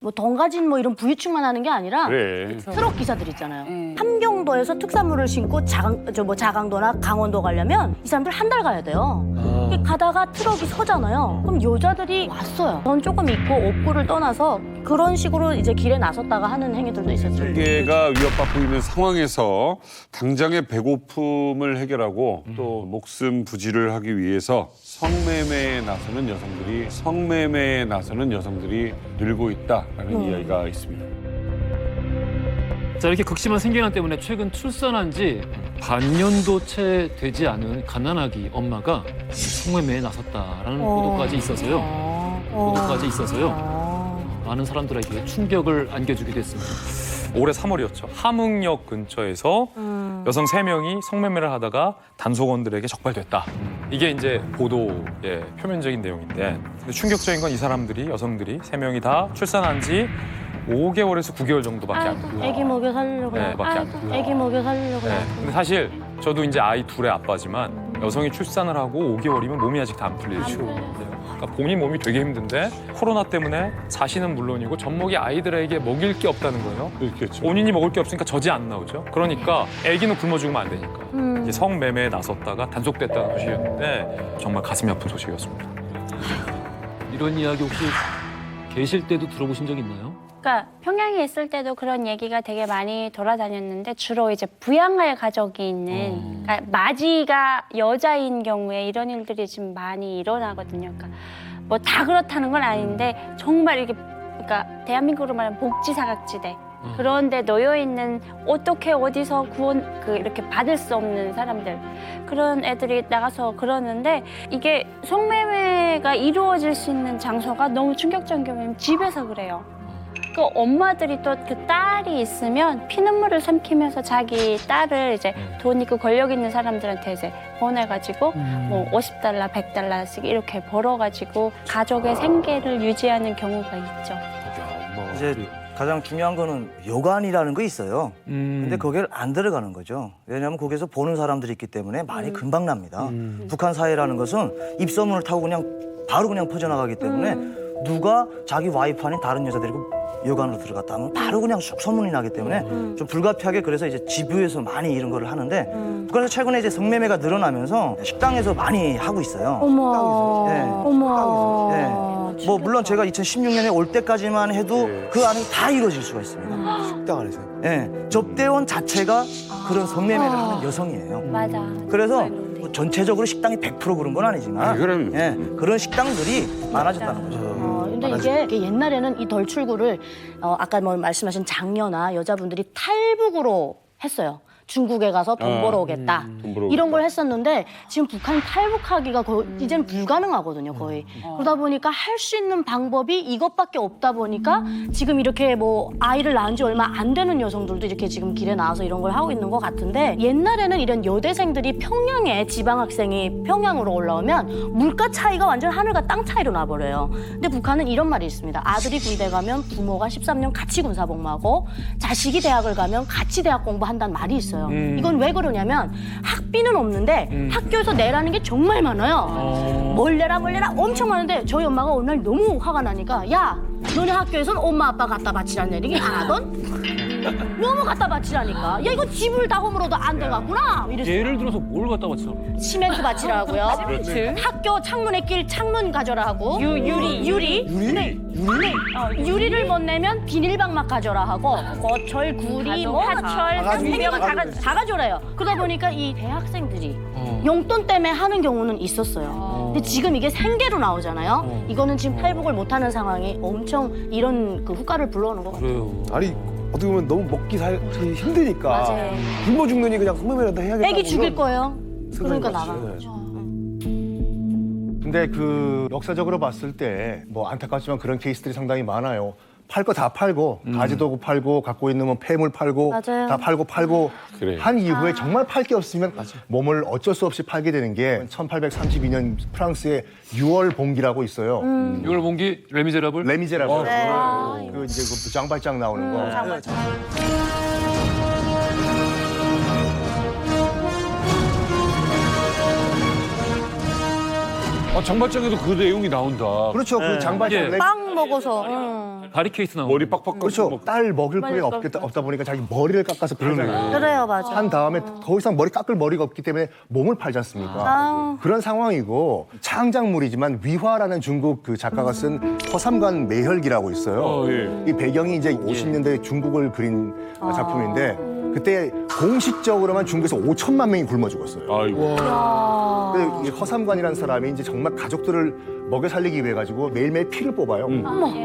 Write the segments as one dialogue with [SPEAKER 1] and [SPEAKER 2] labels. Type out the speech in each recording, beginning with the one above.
[SPEAKER 1] 뭐 덩가진 뭐 이런 부유층만 하는 게 아니라
[SPEAKER 2] 그래.
[SPEAKER 1] 트럭 기사들 있잖아요. 함경도에서 특산물을 신고 자강도나 강원도 가려면 이 사람들 한 달 가야 돼요. 가다가 트럭이 서잖아요. 그럼 여자들이 왔어요. 돈 조금 있고 없고를 떠나서 그런 식으로 이제 길에 나섰다가 하는 행위들도 있었죠.
[SPEAKER 2] 생계가 위협받고 있는 상황에서 당장의 배고픔을 해결하고 또 목숨 부지를 하기 위해서 성매매에 나서는 여성들이 늘고 있다라는 이야기가 있습니다.
[SPEAKER 3] 자, 이렇게 극심한 생계난 때문에 최근 출산한 지 반년도 채 되지 않은 가난아기 엄마가 성매매에 나섰다라는 보도까지 있어서요. 많은 사람들에게 충격을 안겨주게 됐습니다.
[SPEAKER 4] 올해 3월이었죠. 함흥역 근처에서 여성 3명이 성매매를 하다가 단속원들에게 적발됐다. 이게 이제 보도의 표면적인 내용인데 충격적인 건 이 사람들이 여성들이 3명이 다 출산한 지 5개월에서 9개월 정도밖에 안 돼요.
[SPEAKER 1] 애기 먹여 살려고.
[SPEAKER 4] 네, 밖에 안 돼요.
[SPEAKER 1] 애기 먹여 살려고.
[SPEAKER 4] 네. 근데 사실 저도 이제 아이 둘의 아빠지만 여성이 출산을 하고 5개월이면 몸이 아직 다 안 풀리죠. 그러니까 본인 몸이 되게 힘든데 코로나 때문에 자신은 물론이고 젖먹이 아이들에게 먹일 게 없다는 거예요.
[SPEAKER 2] 그렇겠죠.
[SPEAKER 4] 본인이 먹을 게 없으니까 젖이 안 나오죠. 그러니까 아기는 굶어 죽으면 안 되니까. 이제 성매매에 나섰다가 단속됐다는 소식이었는데 정말 가슴이 아픈 소식이었습니다.
[SPEAKER 3] 이런 이야기 혹시 계실 때도 들어보신 적 있나요?
[SPEAKER 5] 그러니까 평양에 있을 때도 그런 얘기가 되게 많이 돌아다녔는데 주로 이제 부양할 가족이 있는 그러니까 마지가 여자인 경우에 이런 일들이 지금 많이 일어나거든요. 그러니까 뭐 다 그렇다는 건 아닌데 정말 이렇게 그러니까 대한민국으로 말하면 복지 사각지대 그런데 놓여 있는 어떻게 어디서 이렇게 받을 수 없는 사람들 그런 애들이 나가서 그러는데 이게 성매매가 이루어질 수 있는 장소가 너무 충격적인 경우는 집에서 그래요. 그 엄마들이 또 그 딸이 있으면 피눈물을 삼키면서 자기 딸을 이제 돈 있고 권력 있는 사람들한테 이제 보내가지고 뭐 50달러, 100달러씩 이렇게 벌어가지고 가족의 생계를 유지하는 경우가 있죠.
[SPEAKER 6] 이제 가장 중요한 거는 여관이라는 거 있어요. 근데 거기를 안 들어가는 거죠. 왜냐하면 거기서 보는 사람들이 있기 때문에 말이 금방 납니다. 북한 사회라는 것은 입소문을 타고 바로 그냥 퍼져나가기 때문에 누가 자기 와이프 아닌 다른 여자들이고 여관으로 들어갔다 하면 바로 그냥 쑥 소문이 나기 때문에 좀 불가피하게 그래서 이제 지부에서 많이 이런 거를 하는데 북한에서 최근에 이제 성매매가 늘어나면서 식당에서 많이 하고 있어요.
[SPEAKER 1] 어머.
[SPEAKER 6] 예.
[SPEAKER 1] 어머.
[SPEAKER 6] 예. 뭐 물론 제가 2016년에 올 때까지만 해도 그 안에 다 이루어질 수가 있습니다.
[SPEAKER 7] 식당 안에서.
[SPEAKER 6] 예. 접대원 자체가 그런 성매매를 하는 여성이에요.
[SPEAKER 5] 맞아.
[SPEAKER 6] 그래서 뭐 전체적으로 식당이 100% 그런 건 아니지만
[SPEAKER 2] 그럼요.
[SPEAKER 6] 예, 그런 식당들이 많아졌다는 거죠.
[SPEAKER 1] 근데 이게 옛날에는 이 덜출구를 아까 뭐 말씀하신 장녀나 여자분들이 탈북으로 했어요. 중국에 가서 돈 벌어오겠다.
[SPEAKER 2] 돈 벌어오겠다.
[SPEAKER 1] 이런 걸 했었는데 지금 북한 탈북하기가 이제는 불가능하거든요, 거의. 그러다 보니까 할 수 있는 방법이 이것밖에 없다 보니까 지금 이렇게 뭐 아이를 낳은 지 얼마 안 되는 여성들도 이렇게 지금 길에 나와서 이런 걸 하고 있는 것 같은데 옛날에는 이런 여대생들이 평양에 지방학생이 평양으로 올라오면 물가 차이가 완전 하늘과 땅 차이로 나버려요. 근데 북한은 이런 말이 있습니다. 아들이 군대 가면 부모가 13년 같이 군사복무하고 자식이 대학을 가면 같이 대학 공부한다는 말이 있어요. 이건 왜 그러냐면 학비는 없는데 학교에서 내라는 게 정말 많아요. 뭘 내라 엄청 많은데 저희 엄마가 어느 날 너무 화가 나니까 야 너네 학교에서는 엄마 아빠 갖다 바치라는 얘기 안 하던? 너무 갖다 바치라니까. 야 이거 집을 다 허물어도 안 돼갖구나. 이랬어요.
[SPEAKER 3] 예를 들어서 뭘 갖다 바치라고?
[SPEAKER 1] 시멘트 바치라고요. 학교 창문에 낄 창문 가져라 하고 유리. 근데 유리를 못 내면 비닐방막 가져라 하고 거철 구리 뭐 하철 생명을 다 가져라요. 그러다 보니까 이 대학생들이 용돈 때문에 하는 경우는 있었어요. 근데 지금 이게 생계로 나오잖아요. 이거는 지금 탈북을 못하는 상황이 엄청 이런 그 후과를 불러오는 것 같아요.
[SPEAKER 3] 그래요.
[SPEAKER 7] 아니 어떻게 보면 너무 먹기 살기 힘드니까
[SPEAKER 1] 맞아요.
[SPEAKER 7] 굶어 죽느니 그냥 성매매라도 해야겠다.
[SPEAKER 1] 애기 죽일 거예요. 그러니까
[SPEAKER 7] 생각이
[SPEAKER 1] 나가는
[SPEAKER 7] 났지.
[SPEAKER 1] 거죠.
[SPEAKER 8] 근데 그 역사적으로 봤을 때 뭐 안타깝지만 그런 케이스들이 상당히 많아요. 팔 거 다 팔고 가지도구 팔고 갖고 있는 뭐 폐물 팔고
[SPEAKER 1] 맞아요.
[SPEAKER 8] 다 팔고
[SPEAKER 2] 그래.
[SPEAKER 8] 한 이후에 정말 팔 게 없으면 몸을 어쩔 수 없이 팔게 되는 게 1832년 프랑스의 6월 봉기라고 있어요.
[SPEAKER 3] 이걸 본 게 레미제라블?
[SPEAKER 8] 레미제라블. 그 이제 그 장발장 나오는 거.
[SPEAKER 2] 장발장에도 그 내용이 나온다.
[SPEAKER 8] 그렇죠. 그 장발장
[SPEAKER 3] 예.
[SPEAKER 1] 빵 먹어서.
[SPEAKER 3] 다리 케이스 나오고.
[SPEAKER 2] 머리 빡빡
[SPEAKER 8] 그렇죠.
[SPEAKER 2] 깎고
[SPEAKER 8] 딸 먹일 거리가 없다 보니까 자기 머리를 깎아서 팔잖아요.
[SPEAKER 1] 그래요, 맞아.
[SPEAKER 8] 한 다음에 더 이상 깎을 머리가 없기 때문에 몸을 팔지 않습니까?
[SPEAKER 1] 아.
[SPEAKER 8] 그런 상황이고 창작물이지만 위화라는 중국 그 작가가 쓴 허삼관 매혈기라고 있어요.
[SPEAKER 2] 예.
[SPEAKER 8] 이 배경이 이제 50년대 중국을 그린 작품인데 그때 공식적으로만 중국에서 5천만 명이 굶어 죽었어요.
[SPEAKER 2] 아이고.
[SPEAKER 8] 근데 이 허삼관이라는 사람이 이제 정말 가족들을 먹여 살리기 위해 가지고 매일매일 피를 뽑아요.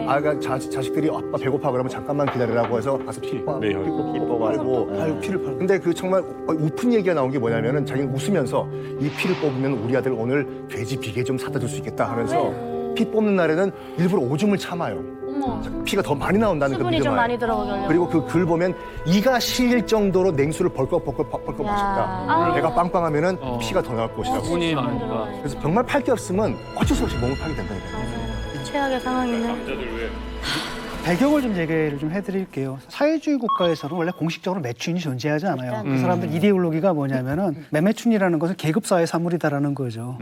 [SPEAKER 8] 아가 자식들이 아빠 배고파 그러면 잠깐만 기다리라고 해서 가서 피 뽑아가지고 피를 팔고. 근데 그 정말 우픈 얘기가 나온 게 뭐냐면은 자기는 웃으면서 이 피를 뽑으면 우리 아들 오늘 돼지 비계 좀 사다 줄 수 있겠다 하면서 피 뽑는 날에는 일부러 오줌을 참아요. 피가 더 많이 나온다는 그
[SPEAKER 1] 수분이 좀
[SPEAKER 8] 믿음하에.
[SPEAKER 1] 많이 들어가려고.
[SPEAKER 8] 그리고 그 글 보면 이가 실릴 정도로 냉수를 벌컥 마신다. 배가 빵빵하면은 피가 더 나올 것이라고.
[SPEAKER 3] 수분이 많으니까.
[SPEAKER 8] 그래서 정말 팔 게 없으면 어쩔 수 없이 몸을 팔게 된다니까요.
[SPEAKER 1] 최악의 상황이네.
[SPEAKER 9] 배경을 좀 얘기를 좀 해드릴게요. 사회주의 국가에서는 원래 공식적으로 매춘이 존재하지 않아요. 그 사람들 이데올로기가 뭐냐면은 매매춘이라는 것은 계급사회 사물이다라는 거죠.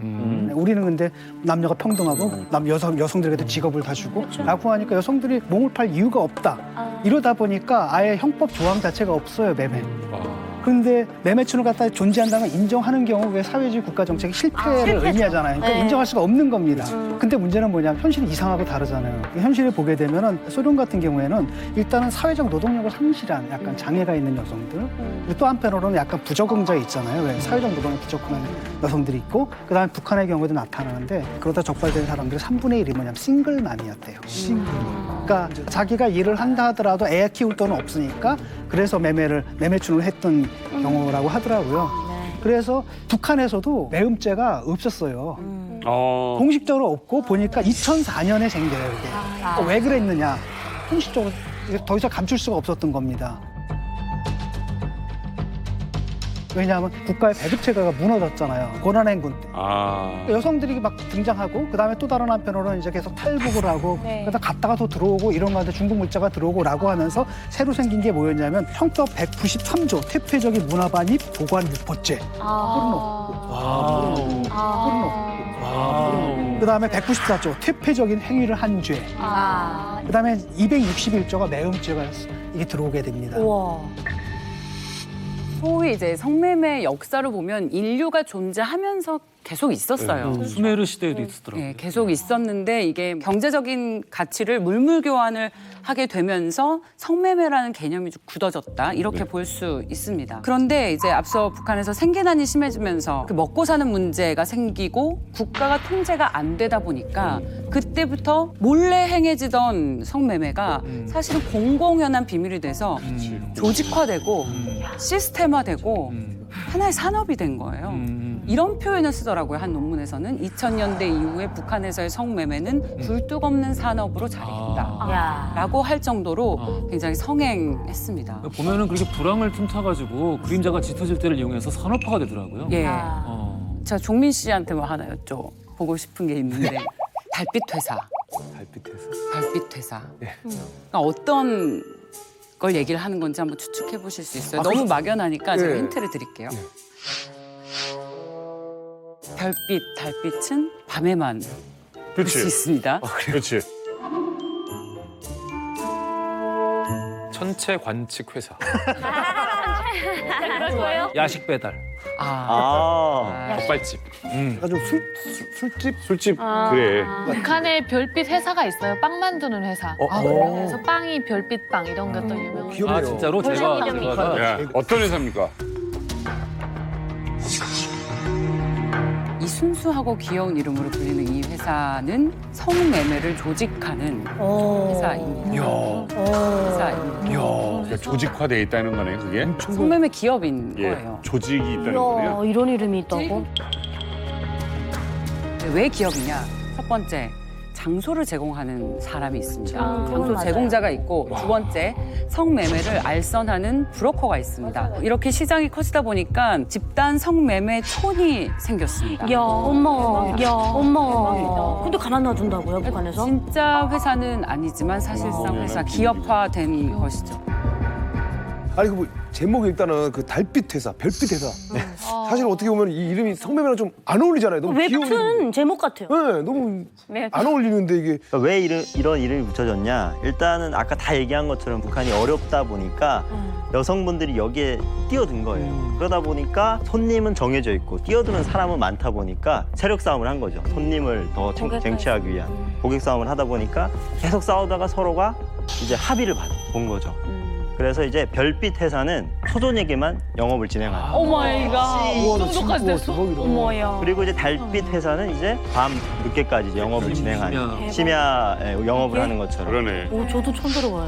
[SPEAKER 9] 우리는 근데 남녀가 평등하고 여성들에게도 직업을 다 주고 라고 하니까 여성들이 몸을 팔 이유가 없다. 이러다 보니까 아예 형법 조항 자체가 없어요, 매매. 그런데 매매춘을 갖다 존재한다는 걸 인정하는 경우 왜 사회주의 국가 정책이 실패를 의미하잖아요. 그러니까
[SPEAKER 1] 네.
[SPEAKER 9] 인정할 수가 없는 겁니다. 근데 문제는 뭐냐면 현실이 이상하고 다르잖아요. 현실을 보게 되면은 소련 같은 경우에는 일단은 사회적 노동력을 상실한 약간 장애가 있는 여성들, 그리고 또 한편으로는 약간 부적응자 있잖아요. 왜 사회적 노동에 부적응한 여성들이 있고, 그다음에 북한의 경우에도 나타나는데 그러다 적발된 사람들의 3분의 1이 뭐냐면 싱글맘이었대요. 그러니까 자기가 일을 한다 하더라도 애 키울 돈은 없으니까 그래서 매매춘을 했던 경우라고 하더라고요. 그래서 북한에서도 매음죄가 없었어요. 공식적으로 없고 보니까 2004년에 생겨요, 이게. 그러니까 왜 그랬느냐? 형식적으로 더 이상 감출 수가 없었던 겁니다. 왜냐하면 국가의 배급체계가 무너졌잖아요. 고난행군 때. 여성들이 막 등장하고 그다음에 또 다른 한편으로는 이제 계속 탈북을 하고 그러다 갔다가 또 들어오고 이런 가운데 중국 물자가 들어오고라고 하면서 새로 생긴 게 뭐였냐면 형법 193조 퇴폐적인 문화반입 보관 유포죄. 포르노. 그다음에 194조 퇴폐적인 행위를 한 죄. 그다음에 261조가 매음죄가 이게 들어오게 됩니다.
[SPEAKER 1] 우와.
[SPEAKER 10] 소위 이제 성매매 역사를 보면 인류가 존재하면서 계속 있었어요.
[SPEAKER 3] 수메르 시대에도 있었더라고요.
[SPEAKER 10] 네, 계속 있었는데 이게 경제적인 가치를 물물 교환을 하게 되면서 성매매라는 개념이 좀 굳어졌다 이렇게 볼 수 있습니다. 그런데 이제 앞서 북한에서 생계난이 심해지면서 그 먹고 사는 문제가 생기고 국가가 통제가 안 되다 보니까 그때부터 몰래 행해지던 성매매가 사실은 공공연한 비밀이 돼서 조직화되고 시스템화되고 하나의 산업이 된 거예요. 이런 표현을 쓰더라고요. 한 논문에서는 2000년대 이후에 북한에서의 성매매는 굴뚝 없는 산업으로 자리했다라고 할 정도로 굉장히 성행했습니다.
[SPEAKER 3] 보면은 그렇게 불황을 틈타가지고 그림자가 짙어질 때를 이용해서 산업화가 되더라고요.
[SPEAKER 10] 예. 제가 종민 씨한테 뭐 하나 여쭤보고 싶은 게 있는데 달빛 회사. 달빛 회사. 그러니까 어떤 걸 얘기를 하는 건지 한번 추측해 보실 수 있어요? 너무 막연하니까 제가 힌트를 드릴게요. 별빛, 달빛은 밤에만 볼 수 있습니다.
[SPEAKER 2] 그렇지.
[SPEAKER 4] 천체 관측 회사.
[SPEAKER 1] 그런 거예요?
[SPEAKER 3] 야식 배달.
[SPEAKER 4] 족발집.
[SPEAKER 7] 아주 술집
[SPEAKER 2] 그래.
[SPEAKER 11] 북한에 별빛 회사가 있어요. 빵 만드는 회사. 그래서 빵이 별빛빵 이런 것도 유명해요.
[SPEAKER 7] 귀엽네요.
[SPEAKER 3] 아 진짜로 제가
[SPEAKER 2] 야, 어떤 회사입니까?
[SPEAKER 10] 이 순수하고 귀여운 이름으로 불리는 이 회사는 성매매를 조직하는 회사입니다.
[SPEAKER 2] 그러니까 조직화돼 있다는 거네, 그게.
[SPEAKER 10] 성매매 기업인 거예요.
[SPEAKER 2] 조직이 있다는
[SPEAKER 1] 이야,
[SPEAKER 2] 거네요.
[SPEAKER 1] 이런 이름이 있다고?
[SPEAKER 10] 왜 기업이냐? 첫 번째, 장소를 제공하는 사람이 있습니다.
[SPEAKER 1] 그건
[SPEAKER 10] 장소
[SPEAKER 1] 맞아요.
[SPEAKER 10] 제공자가 있고 두 번째, 성매매를 알선하는 브로커가 있습니다. 이렇게 시장이 커지다 보니까 집단 성매매촌이 생겼습니다.
[SPEAKER 1] 야, 엄마. 근데 가만 놔둔다고요, 북한에서?
[SPEAKER 10] 진짜 회사는 아니지만 사실상 회사 기업화된 것이죠.
[SPEAKER 7] 아니 그 뭐 제목이 일단은 그 달빛 회사, 별빛 회사. 사실 어떻게 보면 이 이름이 성매매랑 좀 안 어울리잖아요. 너무 귀여운 이름.
[SPEAKER 1] 웹툰 제목 같아요.
[SPEAKER 7] 네, 너무
[SPEAKER 5] 네.
[SPEAKER 7] 안 어울리는데 이게
[SPEAKER 12] 그러니까 왜 이런 이름이 붙여졌냐? 일단은 아까 다 얘기한 것처럼 북한이 어렵다 보니까 여성분들이 여기에 뛰어든 거예요. 그러다 보니까 손님은 정해져 있고 뛰어드는 사람은 많다 보니까 세력 싸움을 한 거죠. 손님을 더 쟁취하기 위한 고객 싸움을 하다 보니까 계속 싸우다가 서로가 이제 합의를 본 거죠. 그래서 이제 별빛 회사는 초저녁에만 영업을 진행하는.
[SPEAKER 5] 오 마이 갓. 이
[SPEAKER 7] 우와, 나
[SPEAKER 5] 정도까지
[SPEAKER 7] 진짜
[SPEAKER 5] 됐어?
[SPEAKER 7] 대박이다.
[SPEAKER 5] 어머야.
[SPEAKER 12] 그리고 이제 달빛 회사는 이제 밤 늦게까지 이제 영업을 진행하는 심야 영업을 하는 것처럼.
[SPEAKER 2] 그러네.
[SPEAKER 1] 오, 저도 처음 들어봐요.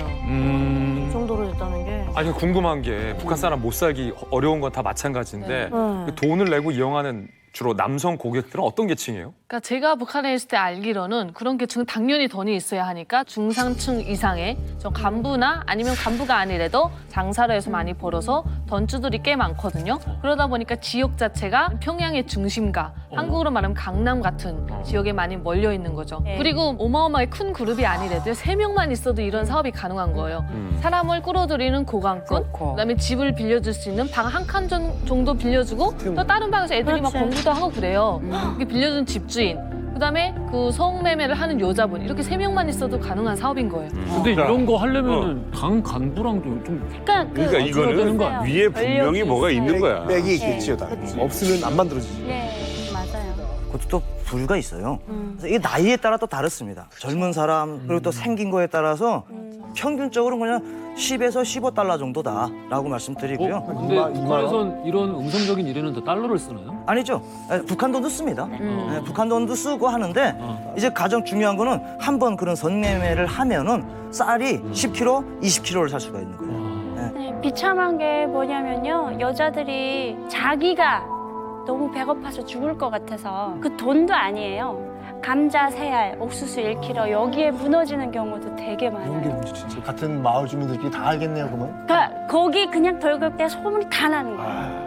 [SPEAKER 1] 이 정도로 됐다는 게.
[SPEAKER 4] 아니 궁금한 게 북한 사람 못 살기 어려운 건 다 마찬가지인데 그 돈을 내고 이용하는 주로 남성 고객들은 어떤 계층이에요?
[SPEAKER 11] 그러니까 제가 북한에 있을 때 알기로는 그런 계층은 당연히 돈이 있어야 하니까 중상층 이상의 좀 간부나 아니면 간부가 아니래도 장사를 해서 많이 벌어서 던주들이 꽤 많거든요. 그러다 보니까 지역 자체가 평양의 중심가, 한국으로 말하면 강남 같은 지역에 많이 몰려 있는 거죠. 그리고 어마어마하게 큰 그룹이 아니래도 3명만 있어도 이런 사업이 가능한 거예요. 사람을 끌어들이는 고관꾼, 그다음에 집을 빌려줄 수 있는 방 한 칸 정도 빌려주고 또 다른 방에서 애들이 막 공부도 하고 그래요. 이렇게 빌려준 집주인, 그다음에 그 성매매를 하는 여자분, 이렇게 3명만 있어도 가능한 사업인 거예요.
[SPEAKER 3] 근데 이런 거 하려면은 당 간부랑도 좀
[SPEAKER 2] 그러니까 이거는 위에 분명히 뭐가 있는 거야.
[SPEAKER 7] 맥이 있겠지요, 다. 없으면 안 만들어지지.
[SPEAKER 5] 네, 맞아요.
[SPEAKER 6] 그것도 또 부류가 있어요. 그래서 이게 나이에 따라 또 다릅니다. 젊은 사람 그리고 또 생긴 거에 따라서 평균적으로 그냥 10에서 15달러 정도다라고 말씀드리고요.
[SPEAKER 3] 근데 북한에선 이런 음성적인 일에는 다 달러를 쓰나요?
[SPEAKER 6] 아니죠. 북한 돈도 씁니다. 북한 돈도 쓰고 하는데 이제 가장 중요한 거는 한 번 그런 성매매를 하면은 쌀이 10kg, 20kg를 살 수가 있는 거예요.
[SPEAKER 5] 네, 비참한 게 뭐냐면요. 여자들이 자기가 너무 배고파서 죽을 것 같아서 그 돈도 아니에요. 감자 3알, 옥수수 1kg 여기에 무너지는 경우도 되게 많아요.
[SPEAKER 8] 같은 마을 주민들끼리 다 알겠네요, 그러면?
[SPEAKER 5] 그러니까 거기 그냥 덜글 때 소문이 다 나는 거예요.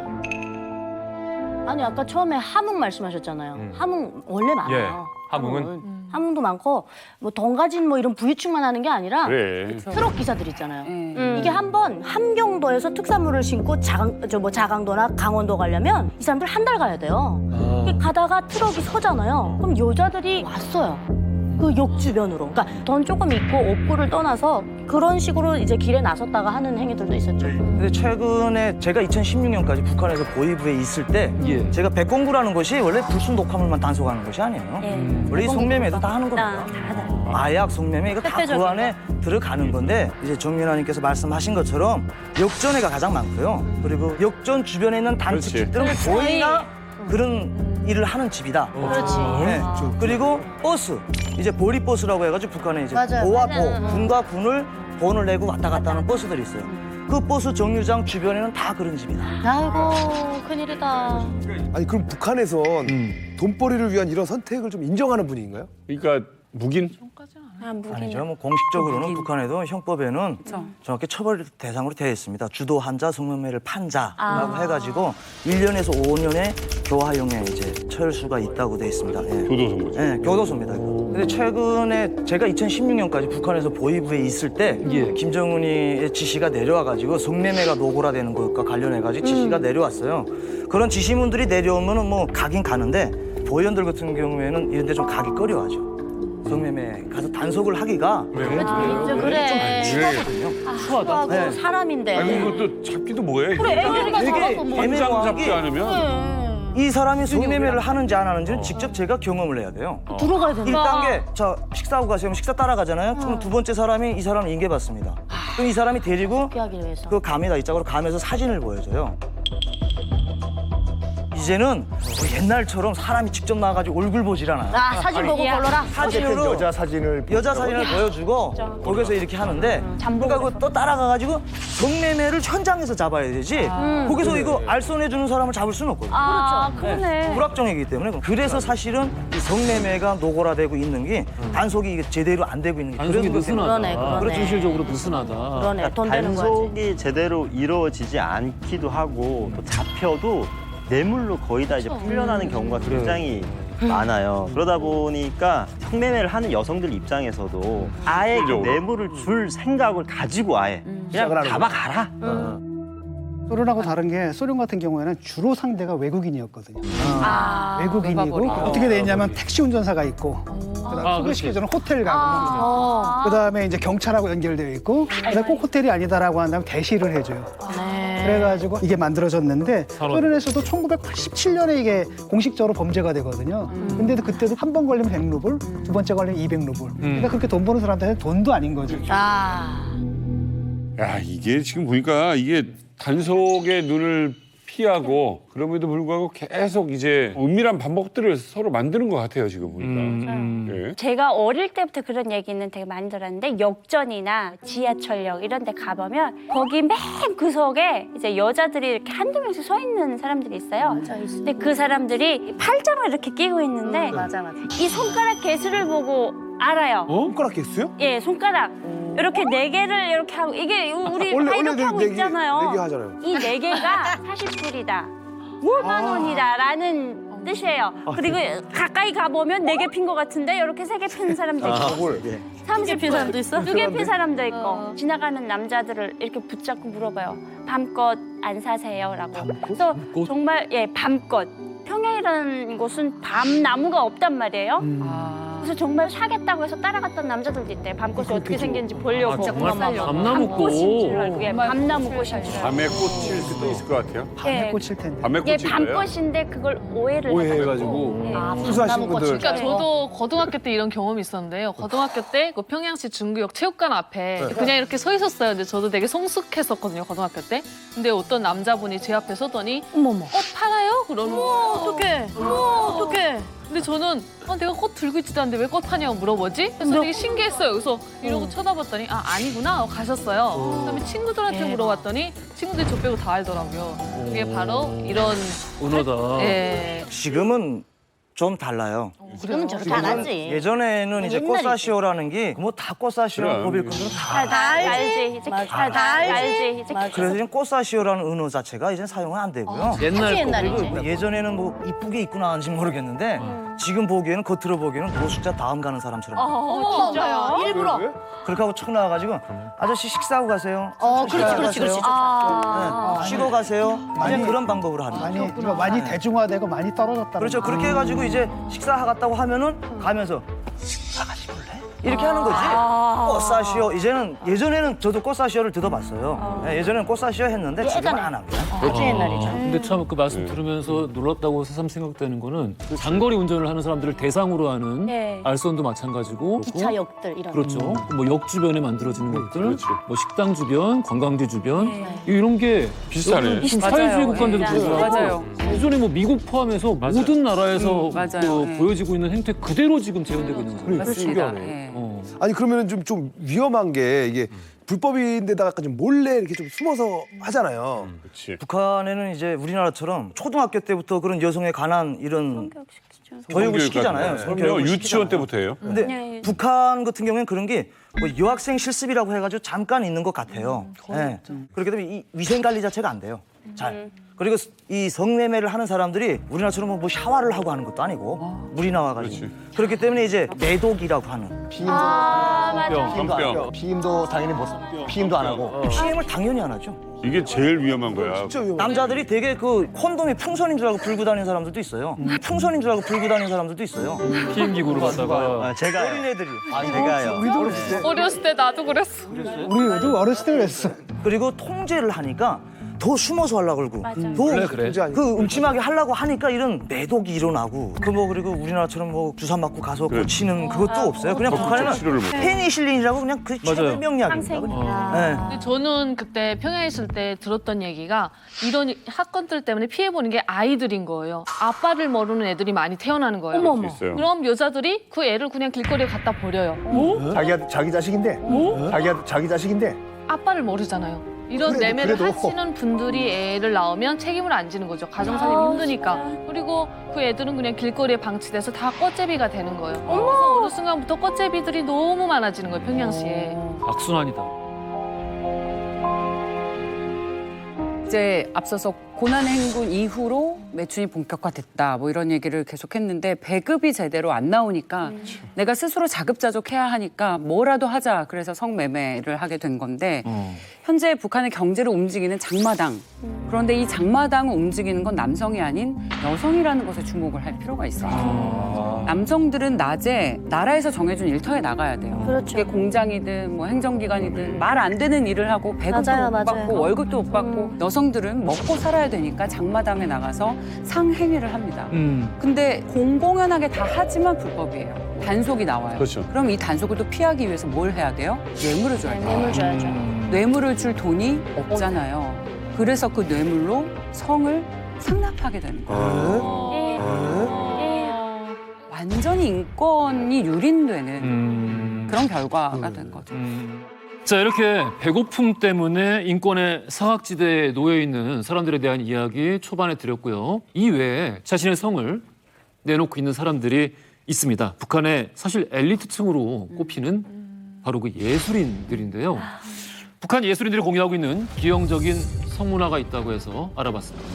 [SPEAKER 1] 아니, 아까 처음에 함흥 말씀하셨잖아요. 함흥 원래 많아요.
[SPEAKER 4] 예, 함흥은?
[SPEAKER 1] 함흥도 많고 뭐 돈 가진 뭐 이런 부유층만 하는 게 아니라
[SPEAKER 2] 그래.
[SPEAKER 1] 트럭 기사들 있잖아요. 이게 한번 함경도에서 특산물을 신고 자강도나 강원도 가려면 이 사람들 한 달 가야 돼요. 이게 가다가 트럭이 서잖아요. 그럼 여자들이 왔어요. 그 역 주변으로. 그러니까 돈 조금 있고 업구를 떠나서 그런 식으로 이제 길에 나섰다가 하는 행위들도 있었죠.
[SPEAKER 6] 근데 최근에 제가 2016년까지 북한에서 보위부에 있을 때 제가 백공구라는 것이 원래 불순 독화물만 단속하는 것이 아니에요. 원래 이 성매매도 다 하는 겁니다. 마약, 성매매 이거 다 그 안에 들어가는 건데 이제 정민아님께서 말씀하신 것처럼 역전회가 가장 많고요. 그리고 역전 주변에 있는 단체들은 거의 다 그런 일을 하는 집이다.
[SPEAKER 1] 그렇지.
[SPEAKER 6] 네. 그리고 버스, 이제 보리버스라고 해가지고 북한에 이제 보와 보, 군과 군을 본을 내고 왔다 갔다 하는 버스들이 있어요. 그 버스 정류장 주변에는 다 그런 집이다.
[SPEAKER 1] 아이고, 큰일이다.
[SPEAKER 7] 아니 그럼 북한에선 돈벌이를 위한 이런 선택을 좀 인정하는 분위기인가요?
[SPEAKER 2] 그러니까 묵인?
[SPEAKER 6] 아니죠. 뭐 공식적으로는 북한에도 형법에는 정확히 처벌 대상으로 되어 있습니다. 주도한 자, 성매매를 판 자라고 해가지고 1년에서 5년의 교화형에 이제 처할수가 있다고 되어 있습니다.
[SPEAKER 2] 교도소인 거죠.
[SPEAKER 6] 네, 교도소입니다. 근데 최근에 제가 2016년까지 북한에서 보위부에 있을 때 김정은이의 지시가 내려와가지고 성매매가 노골화되는 것과 관련해가지고 지시가 내려왔어요. 그런 지시문들이 내려오면은 뭐 가긴 가는데 보위원들 같은 경우에는 이런 데 좀 가기 꺼려하죠. 성매매 가서 단속을 하기가
[SPEAKER 1] 그래. 추하다.
[SPEAKER 6] 네.
[SPEAKER 1] 사람인데.
[SPEAKER 2] 아니 그것도 잡기도 뭐해?
[SPEAKER 1] 그래, 애들이가
[SPEAKER 6] 되게
[SPEAKER 1] 잡아서 뭐.
[SPEAKER 2] 당장 잡지 않으면
[SPEAKER 6] 이 사람이 성매매를 하는지 안 하는지는 직접 제가 경험을 해야 돼요.
[SPEAKER 1] 들어가야 된다.
[SPEAKER 6] 1단계, 자 식사하고 가세요. 식사 따라가잖아요. 그럼 두 번째 사람이 이 사람을 인계받습니다. 그럼 이 사람이 데리고
[SPEAKER 1] 하기 위해서.
[SPEAKER 6] 그 감이다 이 짝으로 가면서 사진을 보여줘요. 이제는 우리 옛날처럼 사람이 직접 나와가지고 얼굴 보질 않아요.
[SPEAKER 1] 사진 보고 걸러라.
[SPEAKER 6] 사진으로
[SPEAKER 8] 여자 사진을
[SPEAKER 6] 보여주고 거기서 이렇게 하는데 그러니까 그거 또 따라가가지고 성매매를 현장에서 잡아야 되지 거기서 이거 알선해주는 사람을 잡을 수는 없거든요.
[SPEAKER 5] 그러네.
[SPEAKER 6] 불확정이기 때문에 그래서 사실은 이 성매매가 노골화되고 있는 게 단속이 이게 제대로 안 되고 있는 게
[SPEAKER 3] 단속이
[SPEAKER 6] 그래서
[SPEAKER 3] 느슨하다.
[SPEAKER 1] 그러네.
[SPEAKER 3] 현실적으로 느슨하다.
[SPEAKER 1] 그러네. 돈 되는 거지.
[SPEAKER 12] 단속이 제대로 이루어지지 않기도 하고 또 잡혀도 뇌물로 거의 다 이제 풀려나는 경우가 굉장히 많아요. 그러다 보니까 성매매를 하는 여성들 입장에서도 아예 그 뇌물을 줄 생각을 가지고 아예 그냥 잡아가라.
[SPEAKER 9] 소련하고 다른 게 소련 같은 경우에는 주로 상대가 외국인이었거든요. 외국인이고
[SPEAKER 10] 외박어리.
[SPEAKER 9] 어떻게 돼 있냐면 택시 운전사가 있고 그다음에 소개시켜주는 호텔 가고 그다음에 이제 경찰하고 연결되어 있고 그다음에 꼭 호텔이 아니다라고 한다면 대시를 해줘요. 그래가지고 이게 만들어졌는데 소련에서도 1987년에 이게 공식적으로 범죄가 되거든요. 근데도 그때도 한 번 걸리면 100루블, 두 번째 걸리면 200루블. 그러니까 그렇게 돈 버는 사람들한테 돈도 아닌 거죠.
[SPEAKER 2] 야, 이게 지금 보니까 이게 단속의 눈을 피하고 그럼에도 불구하고 계속 이제 은밀한 반복들을 서로 만드는 것 같아요, 지금 보니까. 예.
[SPEAKER 5] 제가 어릴 때부터 그런 얘기는 되게 많이 들었는데 역전이나 지하철역 이런 데 가보면 거기 맨 구석에 이제 여자들이 이렇게 한두 명씩 서 있는 사람들이 있어요. 근데 그 사람들이 팔짱을 이렇게 끼고 있는데 이 손가락 개수를 보고 알아요.
[SPEAKER 7] 손가락 개수요?
[SPEAKER 5] 예, 손가락. 이렇게 네 개를 이렇게 하고 이게 우리 이렇게 하고 있잖아요.
[SPEAKER 7] 네 개 하잖아요.
[SPEAKER 5] 이 네 개가 40불이다. 5만 원이다라는 뜻이에요. 그리고 가까이 가보면 네 개 핀 것 같은데 이렇게 세 개 핀 사람도 있고 30개 핀 사람도 있어? 2개 핀 사람도 있고 지나가는 남자들을 이렇게 붙잡고 물어봐요. 밤꽃 안 사세요? 라고. 그래서 정말 밤꽃. 평양이라는 곳은 밤나무가 없단 말이에요. 그래서 정말 사겠다고 해서 따라갔던 남자들도 있대. 밤꽃이 어떻게 생겼는지 보려고.
[SPEAKER 3] 정말 밤나무꽃.
[SPEAKER 5] 꽃인 줄 알고. 밤나무 꽃인 줄 알고.
[SPEAKER 2] 밤에 꽃일 수도 있을 것 같아요.
[SPEAKER 9] 밤에 꽂힐 텐데.
[SPEAKER 2] 밤에
[SPEAKER 5] 이게
[SPEAKER 2] 꽃일 거예요.
[SPEAKER 5] 밤꽃인데 그걸 오해를
[SPEAKER 7] 오해해가지고.
[SPEAKER 11] 밤나무 꽃. 그러니까 저도 고등학교 때 이런 경험이 있었는데요. 고등학교 때 그 평양시 중구역 체육관 앞에 그냥 이렇게 서 있었어요. 근데 저도 되게 성숙했었거든요, 고등학교 때. 근데 어떤 남자분이 제 앞에 서더니
[SPEAKER 1] 어머머.
[SPEAKER 11] 꽃 팔아요? 그러는 거예요. 어떡해. 어떡해. 근데 저는 내가 꽃 들고 있지도 않는데 왜 꽃 파냐고 물어보지? 그래서 되게 신기했어요. 그래서 이러고 쳐다봤더니 아니구나 하고 가셨어요. 그다음에 친구들한테 물어봤더니 친구들이 저 빼고 다 알더라고요. 그게 바로 이런
[SPEAKER 3] 은어다.
[SPEAKER 11] 예.
[SPEAKER 6] 지금은 좀 달라요.
[SPEAKER 1] 지금은 저렇게 안 하지.
[SPEAKER 6] 예전에는 이제
[SPEAKER 1] 옛날이지.
[SPEAKER 6] 꽃사시오라는 게 뭐 다 꽃사시오라는 법일 것들은 다
[SPEAKER 5] 알지. 이제 알지. 이제
[SPEAKER 6] 그래서 지금 꽃사시오라는 은어 자체가 이제 사용은 안 되고요.
[SPEAKER 1] 옛날이지.
[SPEAKER 6] 예전에는 뭐 이쁘게 입고 나왔는지 모르겠는데 지금 보기에는 겉으로 보기에는 노숙자 다음 가는 사람처럼
[SPEAKER 5] 진짜요?
[SPEAKER 1] 일부러.
[SPEAKER 6] 그렇게 하고 쳐 나와가지고 아저씨 식사하고 가세요.
[SPEAKER 1] 그렇지.
[SPEAKER 6] 쉬고 가세요. 그냥 그런 방법으로 하는 거죠.
[SPEAKER 9] 많이 대중화되고 많이 떨어졌다.
[SPEAKER 6] 그렇죠. 그렇게 해가지고 이제 식사하갔다고 하면은 가면서 아가씨 볼래? 이렇게 하는 거지. 꽃사시오. 예전에는 저도 꽃사시오를 들어봤어요. 예전에는 꽃사시오 했는데 지금은 안 합니다.
[SPEAKER 1] 아주 옛날이죠.
[SPEAKER 3] 근데 참 그 말씀 들으면서 놀랐다고 새삼 생각되는 거는 장거리 운전을 하는 사람들을 대상으로 하는
[SPEAKER 5] 네.
[SPEAKER 3] 알선도 마찬가지고
[SPEAKER 1] 기차역들 이런.
[SPEAKER 3] 그렇죠. 뭐 역 주변에 만들어지는 것들, 뭐 식당 주변, 관광지 주변 이런 게
[SPEAKER 2] 비슷하네.
[SPEAKER 3] 지금 사회주의 국가인데도
[SPEAKER 5] 맞아요.
[SPEAKER 3] 불구하고
[SPEAKER 10] 맞아요.
[SPEAKER 3] 예전에 뭐 미국 포함해서 모든 나라에서
[SPEAKER 10] 맞아요.
[SPEAKER 3] 또
[SPEAKER 10] 네.
[SPEAKER 3] 보여지고 있는 행태 그대로 지금 재현되고 있는 거예요.
[SPEAKER 10] 맞습니다. 예.
[SPEAKER 7] 아니 그러면은 좀 위험한 게 이게 불법인데다가 좀 몰래 이렇게 좀 숨어서 하잖아요.
[SPEAKER 2] 그렇지.
[SPEAKER 6] 북한에는 이제 우리나라처럼 초등학교 때부터 그런 여성에 관한 이런 교육을 시키잖아요.
[SPEAKER 2] 그럼요.
[SPEAKER 6] 교육을
[SPEAKER 2] 유치원
[SPEAKER 6] 시키잖아요.
[SPEAKER 2] 때부터 해요.
[SPEAKER 6] 근데 북한 같은 경우에는 그런 게 뭐 여학생 실습이라고 해가지고 잠깐 있는 것 같아요. 예. 그렇기 때문에 이 위생 관리 자체가 안 돼요. 잘. 그리고 이 성매매를 하는 사람들이 우리나라처럼 뭐 샤워를 하고 하는 것도 아니고 물이 나와가지고 그렇기 때문에 이제 매독이라고 하는
[SPEAKER 2] 한병.
[SPEAKER 8] 피임도 당연히 피임도 안 하고.
[SPEAKER 6] 피임을 당연히 안 하죠.
[SPEAKER 2] 이게 제일 위험한 거야.
[SPEAKER 7] 진짜 위험해.
[SPEAKER 6] 남자들이 되게 그 콘돔이 풍선인 줄 알고 불고 다니는 사람들도 있어요. 풍선인 줄 알고 불고 다니는 사람들도 있어요.
[SPEAKER 3] 피임 기구로 갔다가
[SPEAKER 12] 제가요.
[SPEAKER 6] 어린애들이.
[SPEAKER 12] 제가요.
[SPEAKER 11] 어렸을 때 나도 그랬어.
[SPEAKER 9] 우리도 어렸을 때 그랬어.
[SPEAKER 6] 그리고 통제를 하니까 더 숨어서 하려고 그러고 더
[SPEAKER 3] 그래.
[SPEAKER 6] 그 음침하게 하려고 하니까 이런 매독이 일어나고 그 뭐 그리고 우리나라처럼 뭐 주사 맞고 가서 고치는 그것도 없어요. 그냥 북한에는
[SPEAKER 2] 치료를 못 해.
[SPEAKER 6] 페니실린이라고 그냥 그 최대 명약입니다. 네.
[SPEAKER 11] 근데 저는 그때 평양에 있을 때 들었던 얘기가 이런 사건들 때문에 피해보는 게 아이들인 거예요. 아빠를 모르는 애들이 많이 태어나는 거예요.
[SPEAKER 2] 어머머. 있어요.
[SPEAKER 11] 그럼 여자들이 그 애를 그냥 길거리에 갖다 버려요.
[SPEAKER 8] 자기 자식인데. 자기 자식인데.
[SPEAKER 11] 아빠를 모르잖아요. 이런
[SPEAKER 8] 그래도,
[SPEAKER 11] 매매를
[SPEAKER 8] 그래도.
[SPEAKER 11] 하시는 분들이 애를 낳으면 책임을 안 지는 거죠. 가정살림이 힘드니까. 그리고 그 애들은 그냥 길거리에 방치돼서 다 꽃제비가 되는 거예요. 그래서 어느 순간부터 꽃제비들이 너무 많아지는 거예요, 평양시에.
[SPEAKER 3] 악순환이다.
[SPEAKER 10] 이제 앞서서 고난의 행군 이후로 매춘이 본격화됐다. 뭐 이런 얘기를 계속했는데 배급이 제대로 안 나오니까 내가 스스로 자급자족해야 하니까 뭐라도 하자. 그래서 성매매를 하게 된 건데 현재 북한의 경제를 움직이는 장마당. 그런데 이 장마당을 움직이는 건 남성이 아닌 여성이라는 것에 주목을 할 필요가 있어요. 남성들은 낮에 나라에서 정해준 일터에 나가야 돼요.
[SPEAKER 1] 그렇죠.
[SPEAKER 10] 그게 공장이든 뭐 행정기관이든 말 안 되는 일을 하고 배급도
[SPEAKER 1] 맞아요,
[SPEAKER 10] 못
[SPEAKER 1] 맞아요.
[SPEAKER 10] 받고 월급도 못 받고 여성들은 먹고 살아야 되니까 장마당에 나가서 상행위를 합니다. 근데 공공연하게 다 하지만 불법이에요. 단속이 나와요.
[SPEAKER 2] 그렇죠.
[SPEAKER 10] 그럼 이 단속을 또 피하기 위해서 뭘 해야 돼요? 뇌물을 줘야 돼요.
[SPEAKER 1] 뇌물 줘야죠.
[SPEAKER 10] 뇌물을 줄 돈이 없잖아요. 그래서 그 뇌물로 성을 상납하게 되는 거예요. 완전히 인권이 유린되는 그런 결과가 된 거죠.
[SPEAKER 3] 자, 이렇게 배고픔 때문에 인권의 사각지대에 놓여 있는 사람들에 대한 이야기 초반에 드렸고요. 이 외에 자신의 성을 내놓고 있는 사람들이 있습니다. 북한의 사실 엘리트층으로 꼽히는 바로 그 예술인들인데요. 북한 예술인들이 공유하고 있는 기형적인 성문화가 있다고 해서 알아봤습니다.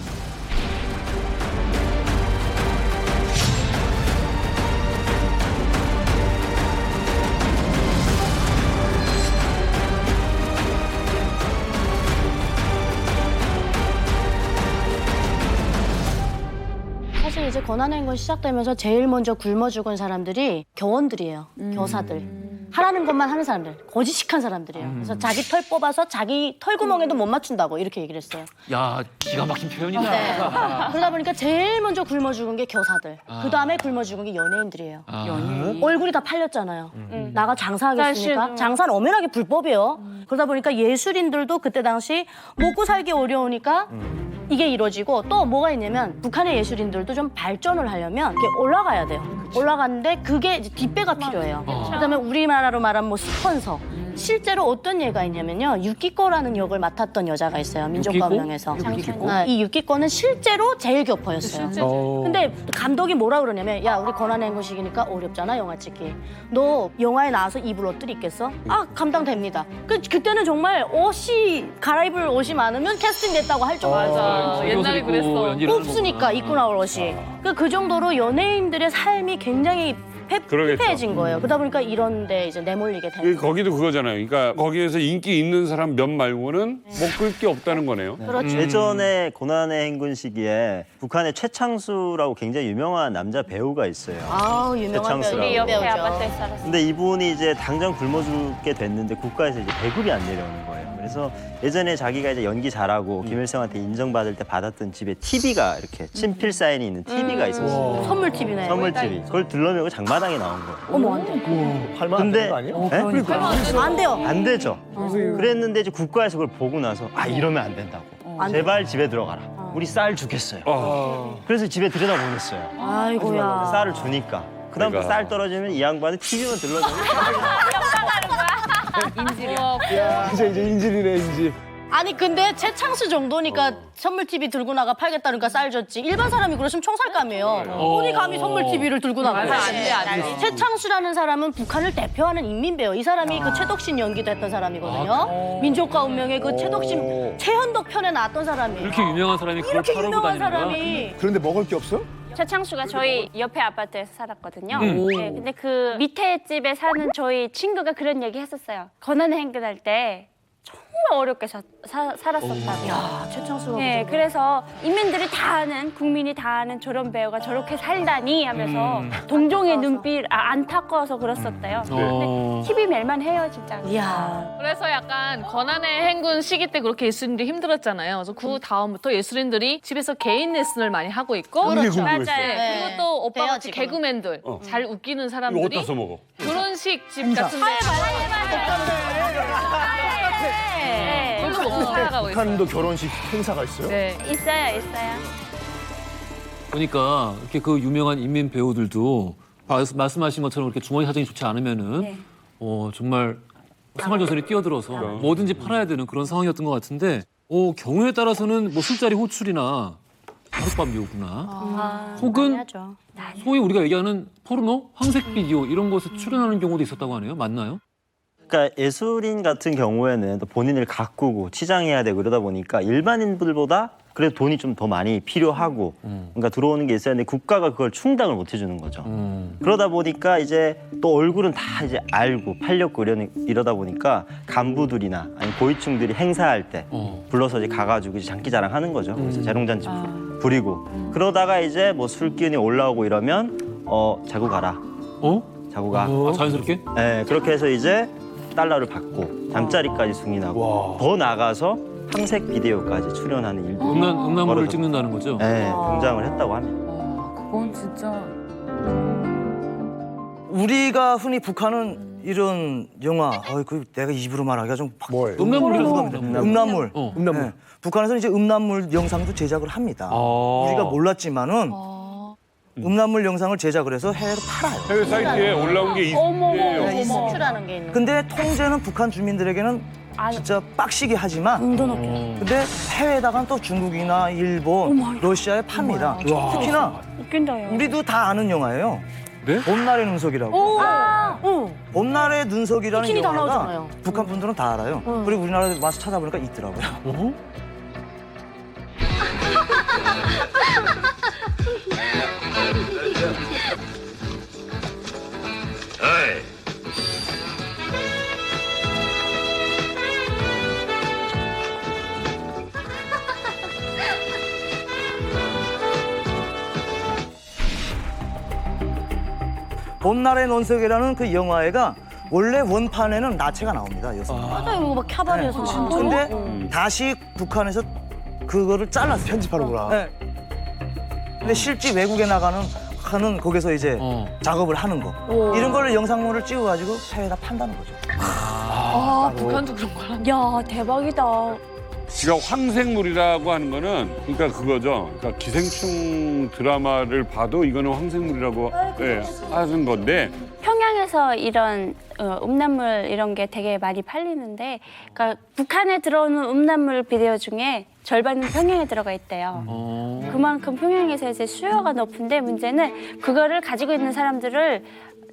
[SPEAKER 1] 사실 이제 권한행군 시작되면서 제일 먼저 굶어 죽은 사람들이 교원들이에요. 교사들. 하라는 것만 하는 사람들. 거짓식한 사람들이에요. 그래서 자기 털 뽑아서 자기 털구멍에도 못 맞춘다고 이렇게 얘기를 했어요.
[SPEAKER 3] 야, 기가 막힌 표현이다.
[SPEAKER 1] 네. 그러다 보니까 제일 먼저 굶어 죽은 게 교사들. 그 다음에 굶어 죽은 게 연예인들이에요.
[SPEAKER 10] 연예인.
[SPEAKER 1] 얼굴이 다 팔렸잖아요. 나가 장사하겠습니까? 장사는 엄연하게 불법이에요. 그러다 보니까 예술인들도 그때 당시 먹고 살기 어려우니까 이게 이루어지고 또 뭐가 있냐면 북한의 예술인들도 좀 발전을 하려면 이렇게 올라가야 돼요. 올라가는데 그게 이제 뒷배가 필요해요. 그다음에 우리나라로 말하면 뭐 스폰서. 실제로 어떤 예가 있냐면요. 유키코라는 역을 맡았던 여자가 있어요. 민족가운명에서. 이 유키코는 실제로 제일 교포였어요. 근데 감독이 뭐라 그러냐면 야 우리 권한행군식이니까 어렵잖아 영화 찍기. 너 영화에 나와서 입을 옷들 입겠어? 아 감당됩니다. 그때는 정말 옷이 갈아입을 옷이 많으면 캐스팅 됐다고 할 정도로
[SPEAKER 11] 맞아. 옛날에 그랬어.
[SPEAKER 1] 없으니까 입고 나올 옷이. 그 정도로 연예인들의 삶이 굉장히 피폐해진 거예요. 그러다 보니까 이런데 이제 내몰리게 되는 거예요.
[SPEAKER 2] 거기도 그거잖아요. 그러니까 거기에서 인기 있는 사람 몇 말고는 먹을 게 없다는 거네요.
[SPEAKER 1] 그렇죠.
[SPEAKER 12] 예전에 고난의 행군 시기에 북한의 최창수라고 굉장히 유명한 남자 배우가 있어요.
[SPEAKER 1] 아우 유명한
[SPEAKER 12] 최창수라고.
[SPEAKER 5] 우리 옆에
[SPEAKER 1] 배우죠.
[SPEAKER 5] 아파트에 살았어요.
[SPEAKER 12] 근데 이분이 이제 당장 굶어 죽게 됐는데 국가에서 이제 배급이 안 내려오는 거예요. 그래서 예전에 자기가 이제 연기 잘하고 김일성한테 인정받을 때 받았던 집에 TV가 이렇게 친필 사인이 있는 TV가 있었어요.
[SPEAKER 1] 선물 TV네.
[SPEAKER 12] 선물 TV. 그걸 둘러매고 장마당에 나온 거예요.
[SPEAKER 1] 어머 안 돼.
[SPEAKER 8] 팔만 안 되는 거 아니에요?
[SPEAKER 12] 네?
[SPEAKER 1] 안 돼요.
[SPEAKER 12] 안 되죠. 그랬는데 이제 국가에서 그걸 보고 나서 아 이러면 안 된다고. 제발 집에 들어가라. 우리 쌀 주겠어요. 그래서 집에 들여다 보냈어요.
[SPEAKER 1] 아이고야.
[SPEAKER 12] 쌀을 주니까. 그다음부터
[SPEAKER 2] 그러니까.
[SPEAKER 12] 쌀 떨어지면 이 양반은 TV만 들러주고
[SPEAKER 10] 인질이.
[SPEAKER 7] 이제 인질이네 인질.
[SPEAKER 1] 아니 근데 최창수 정도니까 선물 TV 들고 나가 팔겠다니까 쌀 줬지. 일반 사람이 그러시면 총살감이에요. 어디 감히 선물 TV를 들고 나가?
[SPEAKER 11] 맞아, 안 돼, 안 돼.
[SPEAKER 1] 최창수라는 사람은 북한을 대표하는 인민배우. 이 사람이 그 최덕신 연기도 했던 사람이거든요. 민족과 운명의 그 최덕신 최현덕 편에 나왔던 사람이에요.
[SPEAKER 3] 이렇게 유명한 사람이 그걸
[SPEAKER 1] 이렇게
[SPEAKER 3] 팔아오고
[SPEAKER 1] 유명한
[SPEAKER 3] 다니는 거야?
[SPEAKER 1] 사람이
[SPEAKER 8] 그런데 먹을 게 없어?
[SPEAKER 5] 최창수가 저희 옆에 아파트에서 살았거든요. 네, 근데 그 밑에 집에 사는 저희 친구가 그런 얘기 했었어요. 권한의 행군할 때 정말 어렵게 살았었다고.
[SPEAKER 1] 야 최창수가
[SPEAKER 5] 네, 그래서 인민들이 다 아는, 국민이 다 아는 저런 배우가 저렇게 살다니 하면서 동종의 눈빛 안타까워서 그랬었대요. 근데 TV 멜만 해요, 진짜.
[SPEAKER 1] 이야.
[SPEAKER 11] 그래서 약간 권한의 행군 시기 때 그렇게 예술인들이 힘들었잖아요. 그래서 그 다음부터 예술인들이 집에서 개인 레슨을 많이 하고 있고
[SPEAKER 1] 그렇죠.
[SPEAKER 5] 맞아요.
[SPEAKER 1] 네.
[SPEAKER 11] 그리고 또 오빠
[SPEAKER 1] 돼요,
[SPEAKER 11] 같이
[SPEAKER 1] 지금은.
[SPEAKER 11] 개그맨들 잘 웃기는
[SPEAKER 2] 이거
[SPEAKER 11] 사람들이
[SPEAKER 2] 어디다 써 먹어?
[SPEAKER 11] 결혼식 집 같은 데
[SPEAKER 5] 네.
[SPEAKER 11] 그걸로 먹고 살아가고 있어요.
[SPEAKER 8] 북한도 결혼식 행사가 있어요?
[SPEAKER 11] 네.
[SPEAKER 5] 있어요.
[SPEAKER 3] 보니까 이렇게 그 유명한 인민 배우들도 말씀하신 것처럼 그렇게 주머니 사정이 좋지 않으면은 정말 생활조선이 뛰어들어서 뭐든지 팔아야 되는 그런 상황이었던 것 같은데 경우에 따라서는 뭐 술자리 호출이나 하룻밤 요구나 혹은
[SPEAKER 1] 해야죠.
[SPEAKER 3] 소위 우리가 얘기하는 포르노, 황색 비디오 이런 것에 출연하는 경우도 있었다고 하네요. 맞나요?
[SPEAKER 12] 그러니까 예술인 같은 경우에는 또 본인을 가꾸고 치장해야 되고 그러다 보니까 일반인들보다 그래도 돈이 좀 더 많이 필요하고 그러니까 들어오는 게 있어야 하는데 국가가 그걸 충당을 못 해주는 거죠. 그러다 보니까 이제 또 얼굴은 다 이제 알고 팔렸고 이러다 보니까 간부들이나 아니 고위층들이 행사할 때 불러서 이제 가가지고 이제 장기자랑하는 거죠. 그래서 재롱잔치 부리고 그러다가 이제 뭐 술 기운이 올라오고 이러면 자고 가라. 자고 가.
[SPEAKER 3] 자연스럽게?
[SPEAKER 12] 네, 그렇게 해서 이제 달러를 받고 잠자리까지 승인하고 더 나가서 황색 비디오까지 출연하는 일도
[SPEAKER 3] 음란물을
[SPEAKER 12] 벌어졌고.
[SPEAKER 3] 찍는다는 거죠?
[SPEAKER 12] 네, 등장을 했다고 합니다.
[SPEAKER 10] 그건 진짜
[SPEAKER 6] 우리가 흔히 북한은 이런 영화, 그 내가 입으로 말하기가 좀
[SPEAKER 7] 뭐예요?
[SPEAKER 6] 음란물.
[SPEAKER 7] 음란물.
[SPEAKER 6] 네. 북한에서는 이제 음란물 영상도 제작을 합니다. 우리가 몰랐지만은 음란물 영상을 제작을 해서 해외로 팔아요.
[SPEAKER 2] 해외 사이트에 올라온 게 있어요.
[SPEAKER 1] 수출하는 게 있는 거.
[SPEAKER 6] 근데 통제는 북한 주민들에게는 진짜 빡시게 하지만 근데 해외에다가는 또 중국이나 일본, 러시아에 팝니다. 특히나
[SPEAKER 5] 웃긴다요.
[SPEAKER 6] 우리도 다 아는 영화예요.
[SPEAKER 2] 네?
[SPEAKER 6] 봄날의 눈속이라고. 봄날의 눈속이라는
[SPEAKER 1] 비키니 다
[SPEAKER 6] 영화가
[SPEAKER 1] 나오잖아요.
[SPEAKER 6] 북한 분들은 다 알아요. 그리고 우리나라에 와서 찾아보니까 있더라고요. 봄날의 논석이라는 그 영화가 원래 원판에는 나체가 나옵니다. 여성.
[SPEAKER 1] 맞아요. 이거 막 캬바리에서 막.
[SPEAKER 6] 근데 다시 북한에서 그거를 잘라서
[SPEAKER 7] 편집하는구나.
[SPEAKER 6] 네. 근데 실제 외국에 하는 거기서 이제 작업을 하는 거. 이런 걸 영상물을 찍어가지고 해외에다 판다는 거죠.
[SPEAKER 11] 북한도 그런 거야.
[SPEAKER 5] 야 대박이다.
[SPEAKER 2] 그러니까 황색물이라고 하는 거는 그러니까 그거죠. 그러니까 기생충 드라마를 봐도 이거는 황색물이라고 하는 건데
[SPEAKER 5] 평양에서 이런 음란물 이런 게 되게 많이 팔리는데, 그러니까 북한에 들어오는 음란물 비디오 중에 절반은 평양에 들어가 있대요. 그만큼 평양에서 이제 수요가 높은데 문제는 그거를 가지고 있는 사람들을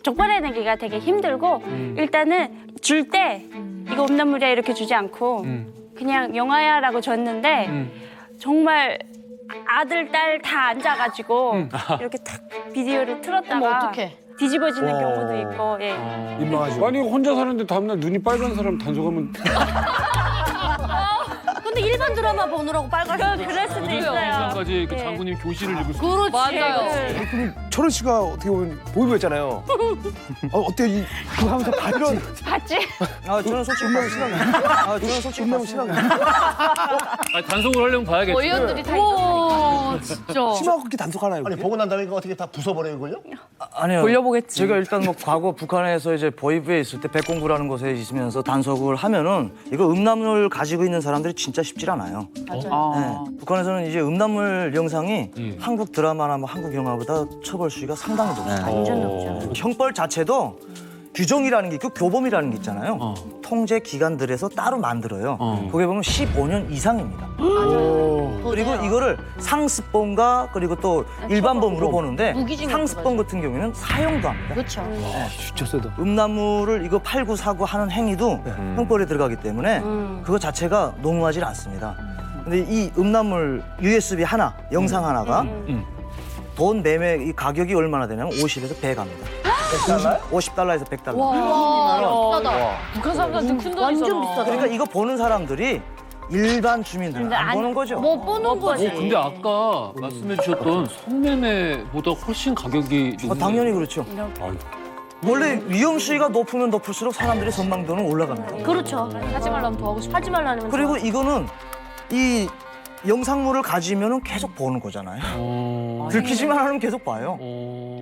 [SPEAKER 5] 적발해내기가 되게 힘들고 일단은 줄 때 이거 음란물이야 이렇게 주지 않고 그냥 영화야라고 줬는데 정말 아들, 딸 다 앉아가지고 이렇게 탁 비디오를 틀었다가
[SPEAKER 1] 어떡해.
[SPEAKER 5] 뒤집어지는 경우도 있고. 예.
[SPEAKER 7] 민망하죠.
[SPEAKER 2] 아니 혼자 사는데 다음날 눈이 빨간 사람 단속하면
[SPEAKER 1] 근데 일반 드라마 보느라고 빨간
[SPEAKER 5] 그럴 수도
[SPEAKER 3] 어디서
[SPEAKER 5] 있어요.
[SPEAKER 3] 시간까지 그
[SPEAKER 5] 예.
[SPEAKER 3] 장군님 교실을 읽을 수
[SPEAKER 1] 그렇지.
[SPEAKER 11] 맞아요.
[SPEAKER 7] 철원 씨가 어떻게 보면 보이였잖아요. 어때 그거 하면서 봤지?
[SPEAKER 5] 봤지?
[SPEAKER 6] 저는 솔직히
[SPEAKER 7] 음란물 싫어하는
[SPEAKER 3] 아니, 단속을 하려면 봐야겠죠.
[SPEAKER 11] 의원들이 다 이러니까. 진짜.
[SPEAKER 7] 심하게 단속하나요?
[SPEAKER 8] 아니 보고 난 다음에 이거 어떻게 다 부숴버리는걸요?
[SPEAKER 6] 아니요.
[SPEAKER 10] 돌려보겠지.
[SPEAKER 6] 제가 일단 뭐 과거 북한에서 이제 보이부에 있을 때 백공부라는 곳에 있으면서 단속을 하면은 이거 음란물 가지고 있는 사람들이 진짜 쉽질 않아요.
[SPEAKER 10] 아.
[SPEAKER 6] 네. 북한에서는 이제 음란물 영상이 한국 드라마나 뭐 한국 영화보다 처벌 수위가 상당히 높습니다.
[SPEAKER 5] 완전 높죠.
[SPEAKER 6] 형벌 자체도 규정이라는 게 있고 교범이라는 게 있잖아요. 통제 기관들에서 따로 만들어요. 거기에 보면 15년 이상입니다. 그리고 이거를 상습범과 그리고 또 일반범으로 보는데
[SPEAKER 1] 무기징역
[SPEAKER 6] 상습범 같은 경우에는 사형도 합니다.
[SPEAKER 1] 그렇죠.
[SPEAKER 7] 진짜 세다.
[SPEAKER 6] 음란물을 이거 팔고 사고 하는 행위도 형벌에 들어가기 때문에 그거 자체가 농후하지 않습니다. 근데 이 음란물 USB 하나, 영상 하나가 돈 매매 이 가격이 얼마나 되냐면 50에서 100 합니다. 50달러에서 100달러.
[SPEAKER 1] 와, 비싸다.
[SPEAKER 11] 북한 사람들한테 큰 돈이잖아.
[SPEAKER 1] 완전 비싸다.
[SPEAKER 6] 그러니까 이거 보는 사람들이 일반 주민들은 안 보는 거죠.
[SPEAKER 1] 못 보는 거지.
[SPEAKER 3] 근데 아까 말씀해 주셨던 성매매보다 훨씬 가격이 높네요.
[SPEAKER 6] 당연히 그렇죠. 원래 위험 수위가 높으면 높을수록 사람들이 선망도는 올라갑니다.
[SPEAKER 1] 그렇죠.
[SPEAKER 11] 하지 말라면 더 하고 싶어.
[SPEAKER 1] 하지 말라는
[SPEAKER 6] 그리고 이거는 이 영상물을 가지면은 계속 보는 거잖아요. 들키지만 않으면 계속 봐요.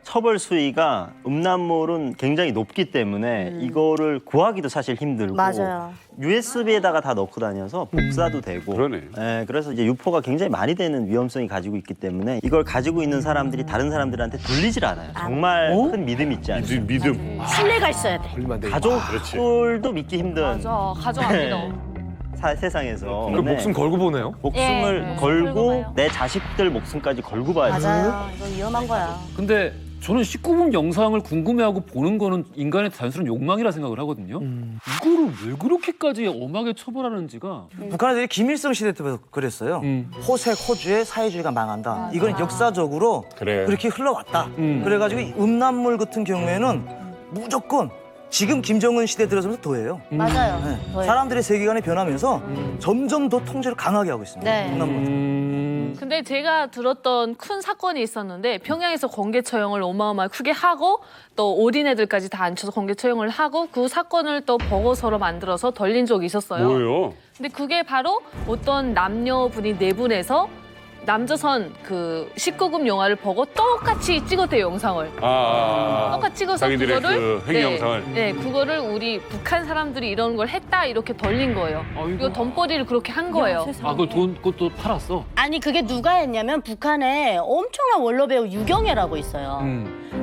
[SPEAKER 12] 처벌 수위가 음란물은 굉장히 높기 때문에 이거를 구하기도 사실 힘들고
[SPEAKER 1] 맞아요.
[SPEAKER 12] USB에다가 다 넣고 다녀서 복사도 되고
[SPEAKER 2] 그러네.
[SPEAKER 12] 그래서 이제 유포가 굉장히 많이 되는 위험성이 가지고 있기 때문에 이걸 가지고 있는 사람들이 다른 사람들한테 돌리질 않아요. 정말 큰 믿음이 있지 않죠.
[SPEAKER 2] 믿음.
[SPEAKER 1] 신뢰가 있어야 돼.
[SPEAKER 12] 가족들도 믿기 힘든
[SPEAKER 11] 맞아. 가정 안 믿어.
[SPEAKER 12] 세상에서
[SPEAKER 4] 그 목숨 걸고 보네요.
[SPEAKER 12] 목숨을
[SPEAKER 5] 예,
[SPEAKER 12] 걸고
[SPEAKER 5] 걸고 봐요.
[SPEAKER 12] 내 자식들 목숨까지 걸고 봐야 돼요.
[SPEAKER 1] 맞아요. 이건 위험한 거야.
[SPEAKER 3] 근데 저는 19금 영상을 궁금해하고 보는 거는 인간의 단순한 욕망이라 생각을 하거든요. 이거를 왜 그렇게까지 엄하게 처벌하는지가.
[SPEAKER 6] 북한에서 김일성 시대 때부터 그랬어요. 호색, 호주의 사회주의가 망한다. 이건 역사적으로
[SPEAKER 2] 그래.
[SPEAKER 6] 그렇게 흘러왔다. 그래가지고 음란물 같은 경우에는 무조건 지금 김정은 시대 들어서면서 더해요.
[SPEAKER 1] 맞아요.
[SPEAKER 6] 네.
[SPEAKER 1] 더해요.
[SPEAKER 6] 사람들의 세계관이 변하면서 점점 더 통제를 강하게 하고 있습니다.
[SPEAKER 1] 네.
[SPEAKER 6] 음란물.
[SPEAKER 11] 근데 제가 들었던 큰 사건이 있었는데 평양에서 공개 처형을 어마어마하게 크게 하고 또 어린애들까지 다 앉혀서 공개 처형을 하고 그 사건을 또 보고서로 만들어서 돌린 적이 있었어요.
[SPEAKER 2] 뭐예요?
[SPEAKER 11] 근데 그게 바로 어떤 남녀분이 네 분에서 남조선 그 19금 영화를 보고 똑같이 찍었대요, 영상을. 똑같이 찍어서
[SPEAKER 2] 자기들의
[SPEAKER 11] 그거를
[SPEAKER 2] 그 행위 영상을.
[SPEAKER 11] 네, 그거를 우리 북한 사람들이 이런 걸 했다 이렇게 돌린 거예요. 그리고 돈벌이를 그렇게 한 거예요.
[SPEAKER 3] 아, 그것도 팔았어?
[SPEAKER 1] 아니 그게 누가 했냐면 북한에 엄청난 원로 배우 유경애라고 있어요.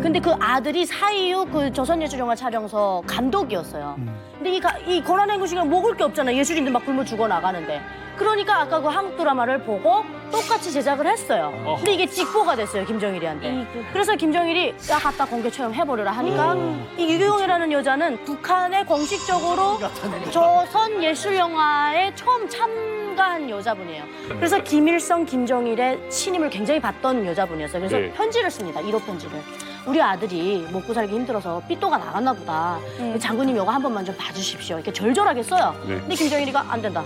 [SPEAKER 1] 근데 그 아들이 사이유 그 조선예술영화 촬영소 감독이었어요. 근데 이 권한행군식은 먹을 게 없잖아. 예술인들 막 굶어 죽어 나가는데. 그러니까 아까 그 한국 드라마를 보고 똑같이 제작을 했어요. 근데 이게 직보가 됐어요, 김정일이한테. 그래서 김정일이 야 갖다 공개 처형해버려라 하니까 이 유경이라는 여자는 북한에 공식적으로 조선 예술영화에 처음 참가한 여자분이에요. 그래서 김일성, 김정일의 신임을 굉장히 받던 여자분이었어요. 그래서
[SPEAKER 2] 네.
[SPEAKER 1] 편지를 씁니다, 1호 편지를. 우리 아들이 먹고 살기 힘들어서 삐또가 나갔나 보다. 장군님 이거 한 번만 좀 봐주십시오. 이렇게 절절하게 써요.
[SPEAKER 2] 네.
[SPEAKER 1] 근데 김정일이가 안 된다.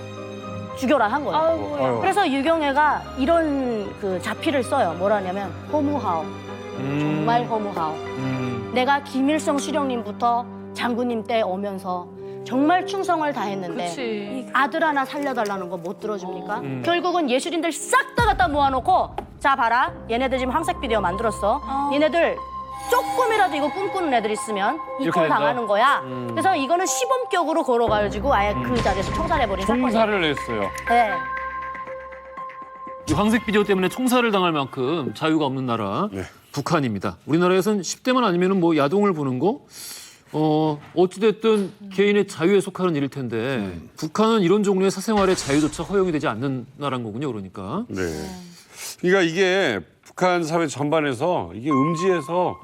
[SPEAKER 1] 죽여라 한 거예요.
[SPEAKER 11] 아이고야.
[SPEAKER 1] 그래서 유경애가 이런 그 자피를 써요. 뭐라냐면 허무하오. 정말 허무하오. 내가 김일성 수령님부터 장군님 때 오면서 정말 충성을 다했는데
[SPEAKER 11] 그치.
[SPEAKER 1] 아들 하나 살려달라는 거 못 들어줍니까? 결국은 예술인들 싹 다 갖다 모아놓고 자 봐라. 얘네들 지금 황색 비디오 만들었어. 얘네들 조금이라도 이거 꿈꾸는 애들 있으면
[SPEAKER 3] 이렇게
[SPEAKER 1] 이걸
[SPEAKER 3] 된다?
[SPEAKER 1] 당하는 거야. 그래서 이거는 시범격으로 걸어가지고 아예 그 자리에서 총살해버린 사건이에요.
[SPEAKER 2] 총살을 했어요.
[SPEAKER 1] 네.
[SPEAKER 3] 이 황색 비디오 때문에 총살을 당할 만큼 자유가 없는 나라
[SPEAKER 2] 네.
[SPEAKER 3] 북한입니다. 우리나라에선 10대만 아니면 뭐 야동을 보는 거 어찌됐든 개인의 자유에 속하는 일일 텐데 북한은 이런 종류의 사생활의 자유조차 허용이 되지 않는 나라인 거군요. 그러니까.
[SPEAKER 2] 네. 그러니까 이게 북한 사회 전반에서 이게 음지에서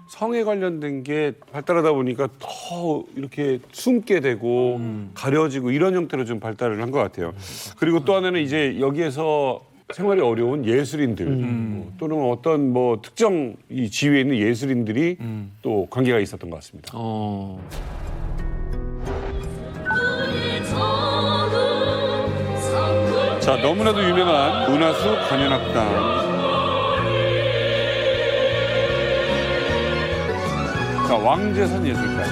[SPEAKER 2] 성에 관련된 게 발달하다 보니까 더 이렇게 숨게 되고 가려지고 이런 형태로 좀 발달을 한 것 같아요. 그리고 또 하나는 이제 여기에서 생활이 어려운 예술인들 또는 어떤 뭐 특정 이 지위에 있는 예술인들이 또 관계가 있었던 것 같습니다. 자, 너무나도 유명한 은하수 관현악단. 자, 왕재선 예술가.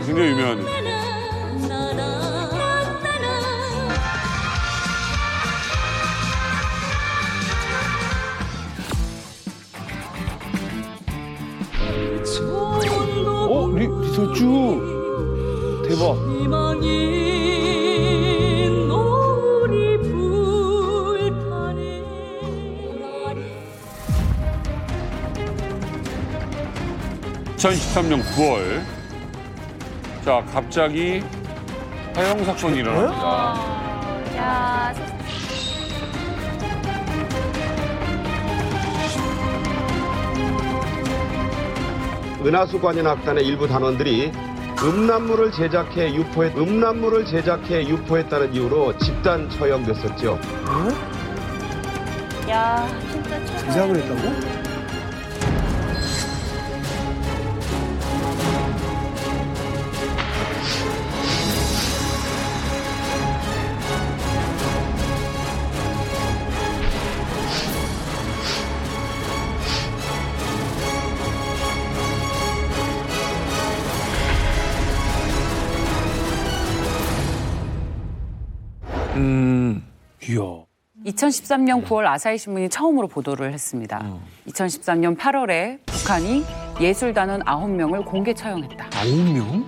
[SPEAKER 2] 굉장히 유명한.
[SPEAKER 7] 리설주 대박.
[SPEAKER 2] (2013년 9월) 자, 갑자기 사형 사건이 일어납니다.
[SPEAKER 5] 야,
[SPEAKER 13] 은하수 관현악단의 일부 단원들이 음란물을 제작해 유포했다는 이유로 집단 처형됐었죠.
[SPEAKER 5] 야, 진짜
[SPEAKER 7] 제작을 했다고?
[SPEAKER 2] 이야.
[SPEAKER 10] 2013년 9월 아사히 신문이 처음으로 보도를 했습니다. 2013년 8월에 북한이 예술단원 9명을 공개 처형했다.
[SPEAKER 3] 9명?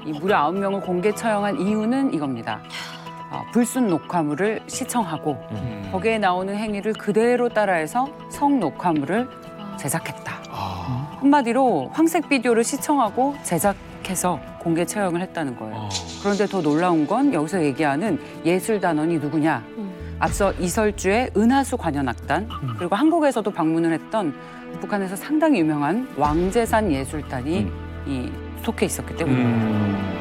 [SPEAKER 10] 이 무려 9명을 공개 처형한 이유는 이겁니다. 불순 녹화물을 시청하고 거기에 나오는 행위를 그대로 따라해서 성 녹화물을 제작했다. 한마디로 황색 비디오를 시청하고 제작해서 공개 처형을 했다는 거예요. 그런데 더 놀라운 건 여기서 얘기하는 예술단원이 누구냐? 앞서 이설주의 은하수 관현악단 그리고 한국에서도 방문을 했던 북한에서 상당히 유명한 왕제산 예술단이 이 속해 있었기 때문입니다.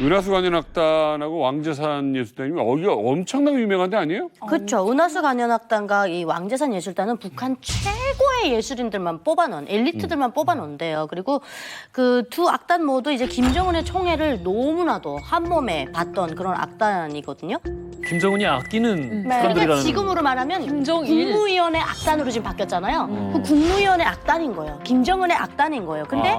[SPEAKER 2] 은하수 관현악단하고 왕제산 예술단이 여기가 엄청나게 유명한 데 아니에요?
[SPEAKER 1] 그렇죠. 은하수 관현악단과 이 왕제산 예술단은 북한 최고의 예술인들만 뽑아놓은 엘리트들만 뽑아놓은데요. 그리고 그 두 악단 모두 이제 김정은의 총애를 너무나도 한 몸에 봤던 그런 악단이거든요.
[SPEAKER 3] 김정은이 아끼는
[SPEAKER 1] 그러니까
[SPEAKER 3] 사람들이라는.
[SPEAKER 1] 지금으로 말하면
[SPEAKER 11] 김정일.
[SPEAKER 1] 국무위원회 악단으로 지금 바뀌었잖아요. 그 국무위원회 악단인 거예요. 김정은의 악단인 거예요. 근데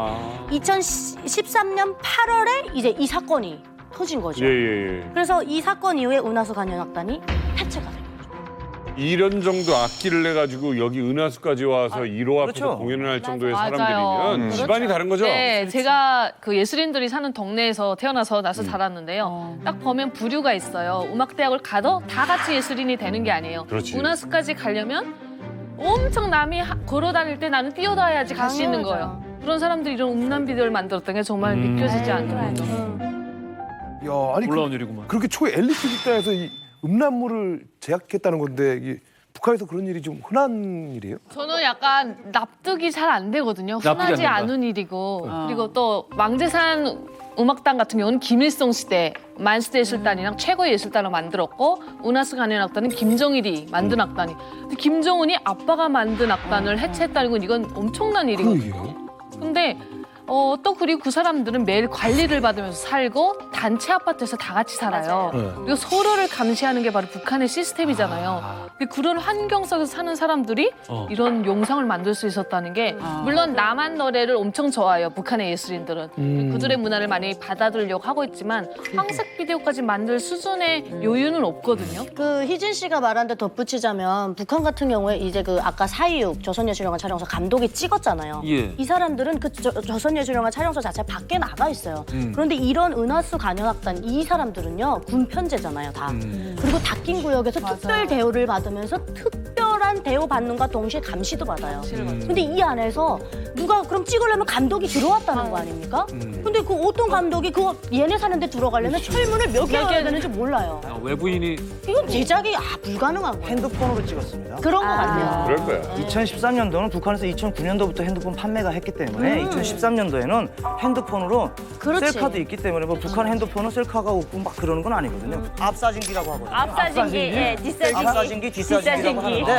[SPEAKER 1] 2013년 8월에 이제 이 사건이 터진 거죠.
[SPEAKER 2] 예.
[SPEAKER 1] 그래서 이 사건 이후에 은하수 관현악단이 폐쇄가 된 거죠.
[SPEAKER 2] 이런 정도 악기를 내가지고 여기 은하수까지 와서 1호 앞에서
[SPEAKER 6] 그렇죠.
[SPEAKER 2] 공연을 할 정도의
[SPEAKER 11] 맞아요.
[SPEAKER 2] 사람들이면 집안이 다른 거죠?
[SPEAKER 11] 네, 제가 그 예술인들이 사는 동네에서 태어나서 나서 자랐는데요. 딱 보면 부류가 있어요. 음악대학을 가도 다 같이 예술인이 되는 게 아니에요.
[SPEAKER 2] 그렇지.
[SPEAKER 11] 은하수까지 가려면 엄청 남이 걸어 다닐 때 나는 뛰어다야지 갈 수 있는 거예요. 그런 사람들이 이런 음란 비디오를 만들었던 게 정말 믿겨지지 않는 거죠.
[SPEAKER 7] 야, 아니
[SPEAKER 3] 놀라운 일이구만.
[SPEAKER 7] 그렇게 초엘리트 집단에서 이 음란물을 제약했다는 건데 이게 북한에서 그런 일이 좀 흔한 일이에요?
[SPEAKER 11] 저는 약간 납득이 잘 안 되거든요.
[SPEAKER 3] 납득이 안
[SPEAKER 11] 흔하지
[SPEAKER 3] 된다.
[SPEAKER 11] 않은 일이고 그리고 또 왕제산 음악단 같은 경우는 김일성 시대 만시대 예술단이랑 최고의 예술단을 만들었고 은하수 관현악단은 김정일이 만든 악단이. 근데 김정은이 아빠가 만든 악단을 해체했다는 건 이건 엄청난 일이거든요. 근데 또 그리고 그 사람들은 매일 관리를 받으면서 살고 단체 아파트에서 다 같이 살아요. 그리고 서로를 감시하는 게 바로 북한의 시스템이잖아요. 근데 그런 환경 속에서 사는 사람들이 이런 영상을 만들 수 있었다는 게 물론 남한 노래를 엄청 좋아해요. 북한의 예술인들은. 그들의 문화를 많이 받아들이려고 하고 있지만 황색 비디오까지 만들 수준의 여유는 없거든요.
[SPEAKER 1] 그 희진 씨가 말한 데 덧붙이자면 북한 같은 경우에 이제 그 아까 사이육 조선예술영화 촬영소 감독이 찍었잖아요.
[SPEAKER 3] 예.
[SPEAKER 1] 이 사람들은 그 조선예술영화 촬영소 자체 밖에 나가 있어요. 그런데 이런 은하수 관현악단 이 사람들은요 군 편제잖아요 다. 그리고 닫힌 구역에서 특별 대우를 받으면서 특별한 대우 받는과 동시에 감시도 받아요. 근데 이 안에서 누가 그럼 찍으려면 감독이 들어왔다는 거 아닙니까? 근데 그 어떤 감독이 그거 얘네 사는데 들어가려면 철문을 몇 개 열어야 되는지 몰라요.
[SPEAKER 3] 외부인이
[SPEAKER 1] 이건 제작이 불가능한 거예요.
[SPEAKER 6] 핸드폰으로 찍었습니다.
[SPEAKER 1] 그런 거 같아요.
[SPEAKER 2] 그럴 거야.
[SPEAKER 6] 2013년도는 북한에서 2009년도부터 핸드폰 판매가 했기 때문에 2013년도에는 핸드폰으로
[SPEAKER 1] 그렇지.
[SPEAKER 6] 셀카도 있기 때문에 뭐 북한 핸드폰은 셀카가 없고 막 그러는 건 아니거든요. 앞사진기라고 하거든요.
[SPEAKER 5] 앞사진기, 예, 뒷사진기.
[SPEAKER 6] 앞사진기, 뒷사진기라고 하는데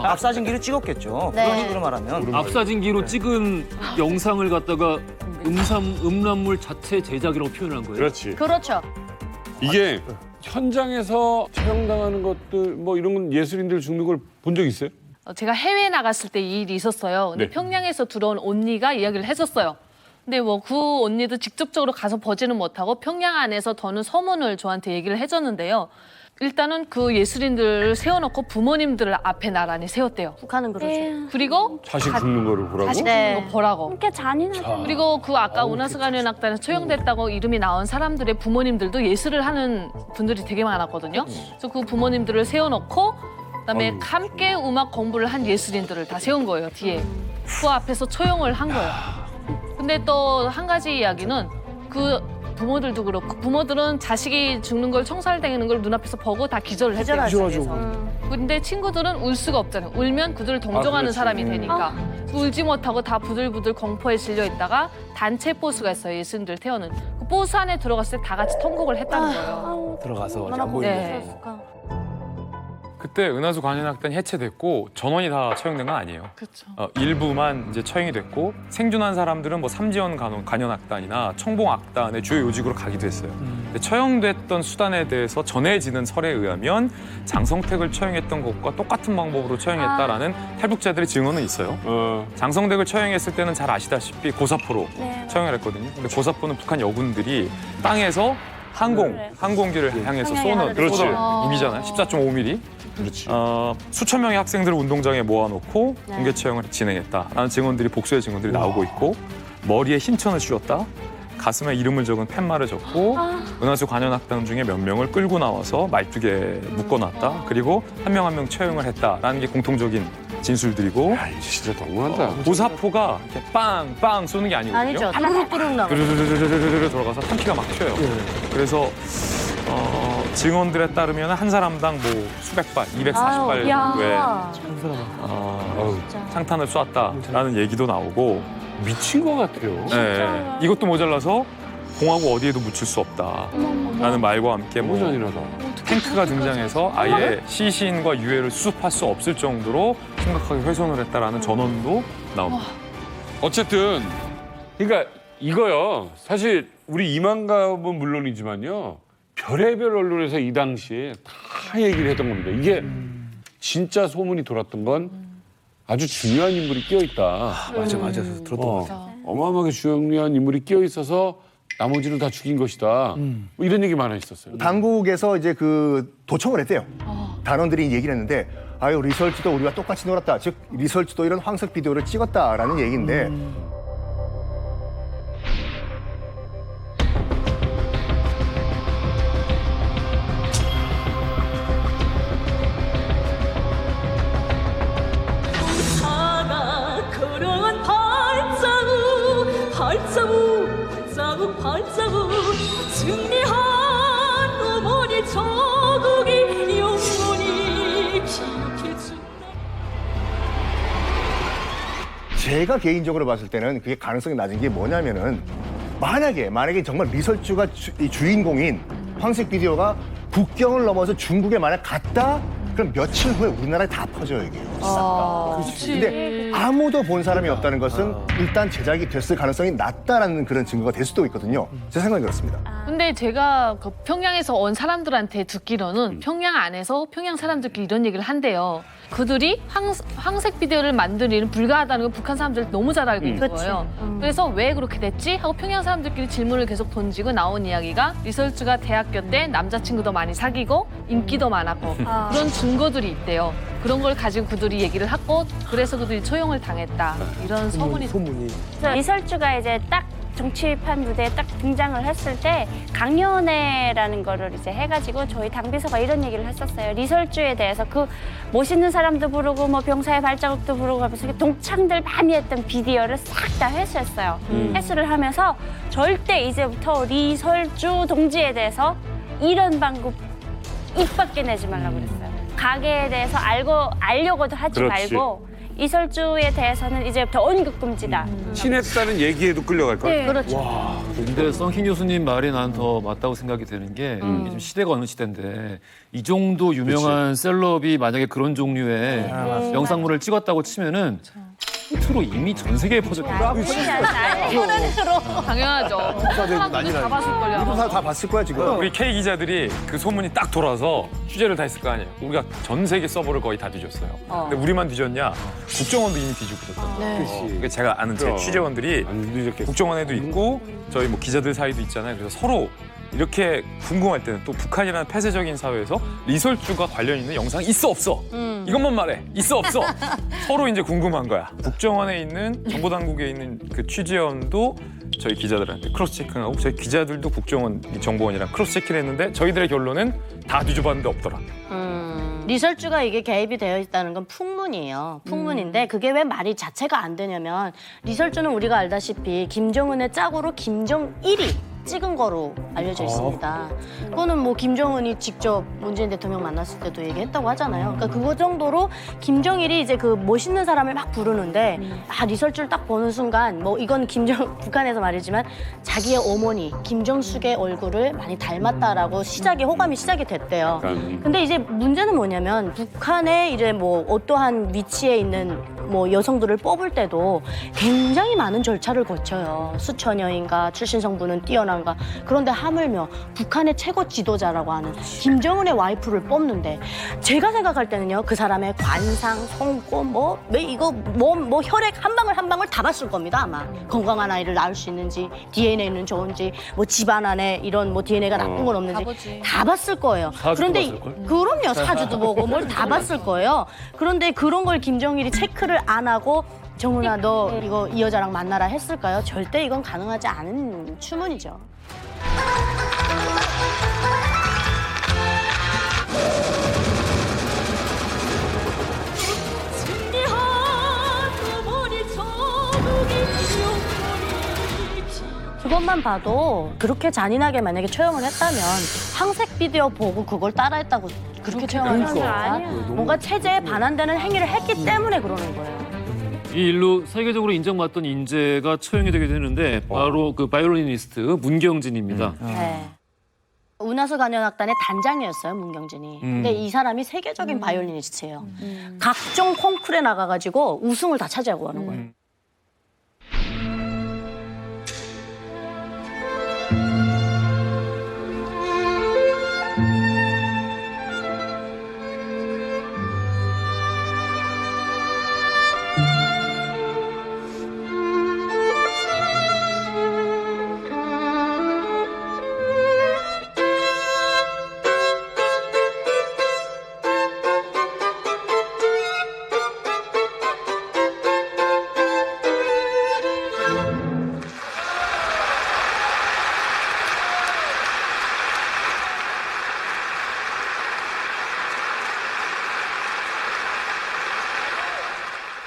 [SPEAKER 6] 앞사진기를 찍었겠죠.
[SPEAKER 1] 네.
[SPEAKER 6] 그런 식으로 말하면.
[SPEAKER 3] 앞사진기로 찍은 영상을 갖다가 음란물 자체 제작이라고 표현한 거예요.
[SPEAKER 2] 그렇지.
[SPEAKER 1] 그렇죠.
[SPEAKER 2] 이게 현장에서 촬영당하는 것들 뭐 이런 건 예술인들 죽는 걸 본 적 있어요?
[SPEAKER 11] 제가 해외에 나갔을 때 이 일이 있었어요. 근데
[SPEAKER 2] 네.
[SPEAKER 11] 평양에서 들어온 언니가 이야기를 했었어요. 근데 뭐 그 언니도 직접적으로 가서 보지는 못하고 평양 안에서 더는 소문을 저한테 얘기를 해줬는데요. 일단은 그 예술인들을 세워놓고 부모님들을 앞에 나란히 세웠대요.
[SPEAKER 1] 북한은 그러죠.
[SPEAKER 11] 그리고
[SPEAKER 2] 자식 죽는 거를 보라고?
[SPEAKER 11] 자식
[SPEAKER 1] 네.
[SPEAKER 11] 죽는 거 보라고.
[SPEAKER 5] 그렇게 잔인하잖아요.
[SPEAKER 11] 그리고 그 아까 은하수 관현악단에서 처형됐다고 이름이 나온 사람들의 부모님들도 예술을 하는 분들이 되게 많았거든요. 그래서 그 부모님들을 세워놓고 그다음에 함께 음악 공부를 한 예술인들을 다 세운 거예요, 뒤에. 그 앞에서 처형을 한 거예요. 근데 또 한 가지 이야기는 그 부모들도 그렇고 부모들은 자식이 죽는 걸 총살당하는 걸 눈앞에서 보고 다 기절을 했대요. 근데 친구들은 울 수가 없잖아요. 울면 그들을 동정하는
[SPEAKER 2] 그렇지.
[SPEAKER 11] 사람이 되니까. 울지 못하고 다 부들부들 공포에 질려 있다가 단체 보스가 있어요. 예술인들 태우는. 그 보스 안에 들어갔을 때 다 같이 통곡을 했다는 거예요.
[SPEAKER 7] 들어가서 안 보이는
[SPEAKER 11] 네.
[SPEAKER 4] 그때 은하수 관현악단이 해체됐고 전원이 다 처형된 건 아니에요.
[SPEAKER 11] 그렇죠.
[SPEAKER 4] 일부만 이제 처형이 됐고 생존한 사람들은 뭐 삼지연 관현악단이나 청봉악단의 주요 요직으로 가기도 했어요. 근데 처형됐던 수단에 대해서 전해지는 설에 의하면 장성택을 처형했던 것과 똑같은 방법으로 처형했다라는 탈북자들의 증언은 있어요. 장성택을 처형했을 때는 잘 아시다시피 고사포로 처형을 했거든요. 근데 고사포는 북한 여군들이 땅에서 항공기를 향해서 쏘는 임이잖아요. 14.5mm.
[SPEAKER 2] 그렇지.
[SPEAKER 4] 수천 명의 학생들을 운동장에 모아놓고 공개 처형을 진행했다라는 증언들이 복수의 증언들이 나오고 있고 머리에 흰천을 씌웠다. 가슴에 이름을 적은 팻말을 적고 은하수 관현악당 중에 몇 명을 끌고 나와서 말뚝에 묶어놨다. 그리고 한 명 한 명 처형을 했다라는 게 공통적인 진술들이고.
[SPEAKER 2] 야, 이제 진짜 너무한다.
[SPEAKER 4] 고사포가 이렇게 빵빵 쏘는 게 아니거든요.
[SPEAKER 1] 아니죠. 뿌르륵 나가.
[SPEAKER 4] 드르르르르르르 돌아가서 탄피가 막 튀어요. 그래서 증언들에 따르면 한 사람당 뭐 수백 발, 240발 정도의 창탄을 쐈다라는 얘기도 나오고.
[SPEAKER 2] 미친 것 같아요.
[SPEAKER 4] 네, 이것도 모자라서 공하고 어디에도 묻힐 수 없다라는 말과 함께 뭐
[SPEAKER 2] 잔인하다.
[SPEAKER 4] 탱크가 등장해서 아예 시신과 유해를 수습할 수 없을 정도로 심각하게 훼손을 했다라는 전원도 나옵니다.
[SPEAKER 2] 어쨌든 그러니까 이거요. 사실 우리 이만갑은 물론이지만요. 별의별 언론에서 이 당시에 다 얘기를 했던 겁니다. 이게 진짜 소문이 돌았던 건 아주 중요한 인물이 끼어있다.
[SPEAKER 7] 맞아. 들었던 것 같아.
[SPEAKER 2] 어마어마하게 중요한 인물이 끼어있어서 나머지를 다 죽인 것이다. 뭐 이런 얘기 많아 있었어요.
[SPEAKER 8] 당국에서 이제 그 도청을 했대요. 단원들이 얘기를 했는데 아유 리설주도 우리와 똑같이 놀았다. 즉 리설주도 이런 황색 비디오를 찍었다라는 얘기인데
[SPEAKER 14] 발자국 승리한 어머니 조국이 영원히 기억해준다.
[SPEAKER 8] 제가 개인적으로 봤을 때는 그게 가능성이 낮은 게 뭐냐면은 만약에 정말 리설주가 주인공인 황색 비디오가 국경을 넘어서 중국에 만약 갔다 그럼 며칠 후에 우리나라에 다 퍼져요 이게. 근데 아무도 본 사람이 없다는 것은 일단 제작이 됐을 가능성이 낮다라는 그런 증거가 될 수도 있거든요. 제 생각이 그렇습니다.
[SPEAKER 11] 근데 제가 그 평양에서 온 사람들한테 듣기로는 평양 안에서 평양 사람들끼리 이런 얘기를 한대요. 그들이 황색 비디오를 만드는 일은 불가하다는 걸 북한 사람들 너무 잘 알고 있는 거예요. 그래서 왜 그렇게 됐지? 하고 평양 사람들끼리 질문을 계속 던지고 나온 이야기가 리설주가 대학교 때 남자친구도 많이 사귀고 인기도 많았고 그런 증거들이 있대요. 그런 걸 가지고 그들이 얘기를 하고 그래서 그들이 처형을 당했다. 이런 소문이.
[SPEAKER 5] 리설주가 이제 딱 정치판 무대에 딱 등장을 했을 때 강연회라는 거를 이제 해가지고 저희 당비서가 이런 얘기를 했었어요. 리설주에 대해서 그 멋있는 사람도 부르고 뭐 병사의 발자국도 부르고 하면서 동창들 많이 했던 비디오를 싹 다 회수했어요. 회수를 하면서 절대 이제부터 리설주 동지에 대해서 이런 방법 입 밖에 내지 말라고 그랬어요. 가게에 대해서 알려고도 하지 말고 이설주에 대해서는 이제부터 언급 금지다.
[SPEAKER 2] 친했다는 얘기에도 끌려갈 것 같아요.
[SPEAKER 5] 네, 그렇죠.
[SPEAKER 3] 와, 근데 썬킹 교수님 말이 난 더 맞다고 생각이 되는 게 요즘 시대가 어느 시대인데 이 정도 유명한 셀럽이 만약에 그런 종류의 영상물을 찍었다고 치면은 힌트로 이미 전 세계에 퍼졌겠다.
[SPEAKER 11] 당연하죠. 사람들이 다 봤을걸요.
[SPEAKER 8] 우리도 다 봤을 거야 지금.
[SPEAKER 4] 우리 K 기자들이 그 소문이 딱 돌아서 취재를 다 했을 거 아니에요. 우리가 전 세계 서버를 거의 다 뒤졌어요. 근데 우리만 뒤졌냐? 국정원도 이미 뒤지고 있었던 거예요. 그러니까 제가 아는 제 취재원들이 국정원에도 있고 저희 뭐 기자들 사이도 있잖아요. 그래서 서로 이렇게 궁금할 때는 또 북한이라는 폐쇄적인 사회에서 리설주가 관련 있는 영상이 있어 없어? 이것만 말해. 있어 없어? 서로 이제 궁금한 거야. 국정원에 있는 정보당국에 있는 그 취재원도 저희 기자들한테 크로스 체킹하고 저희 기자들도 국정원 정보원이랑 크로스 체킹을 했는데 저희들의 결론은 다 뒤져봤는데 없더라.
[SPEAKER 1] 리설주가 이게 개입이 되어 있다는 건 풍문이에요. 풍문인데 그게 왜 말이 자체가 안 되냐면 리설주는 우리가 알다시피 김정은의 짝으로 김정일이 찍은 거로 알려져 있습니다. 그거는 뭐 김정은이 직접 문재인 대통령 만났을 때도 얘기했다고 하잖아요. 그러니까 그거 정도로 김정일이 이제 그 멋있는 사람을 막 부르는데 리설주를 딱 보는 순간 뭐 이건 북한에서 말이지만 자기의 어머니 김정숙의 얼굴을 많이 닮았다라고 호감이 시작이 됐대요. 근데 이제 문제는 뭐냐면 북한의 이제 뭐 어떠한 위치에 있는 뭐 여성들을 뽑을 때도 굉장히 많은 절차를 거쳐요. 수천여인가 출신 성분은 뛰어난가. 그런데 하물며 북한의 최고 지도자라고 하는 김정은의 와이프를 뽑는데 제가 생각할 때는요 그 사람의 관상, 손꼽, 뭐 혈액 한 방울 한 방울 다 봤을 겁니다 아마. 건강한 아이를 낳을 수 있는지, DNA는 좋은지, 뭐 집안 안에 이런 뭐 DNA가 나쁜 건 없는지 다 봤을 거예요. 그런데 그럼요 사주도 보고 뭘 다 봤을 거예요. 그런데 그런 걸 김정일이 체크를 안 하고 정훈아 너 이거 이 여자랑 만나라 했을까요? 절대 이건 가능하지 않은 추문이죠. 그것만 봐도 그렇게 잔인하게 만약에 처형을 했다면 황색 비디오 보고 그걸 따라했다고 그렇게 처형을 하는 거 아니야. 뭔가 체제에 반환되는 행위를 했기 때문에 그러는 거예요.
[SPEAKER 3] 이 일로 세계적으로 인정받던 인재가 처형이 되게 되는데 바로 그 바이올리니스트 문경진입니다.
[SPEAKER 1] 네. 은하수 관현악단의 단장이었어요 문경진이. 근데 이 사람이 세계적인 바이올리니스트예요. 각종 콩쿠르에 나가가지고 우승을 다 차지하고 하는 거예요.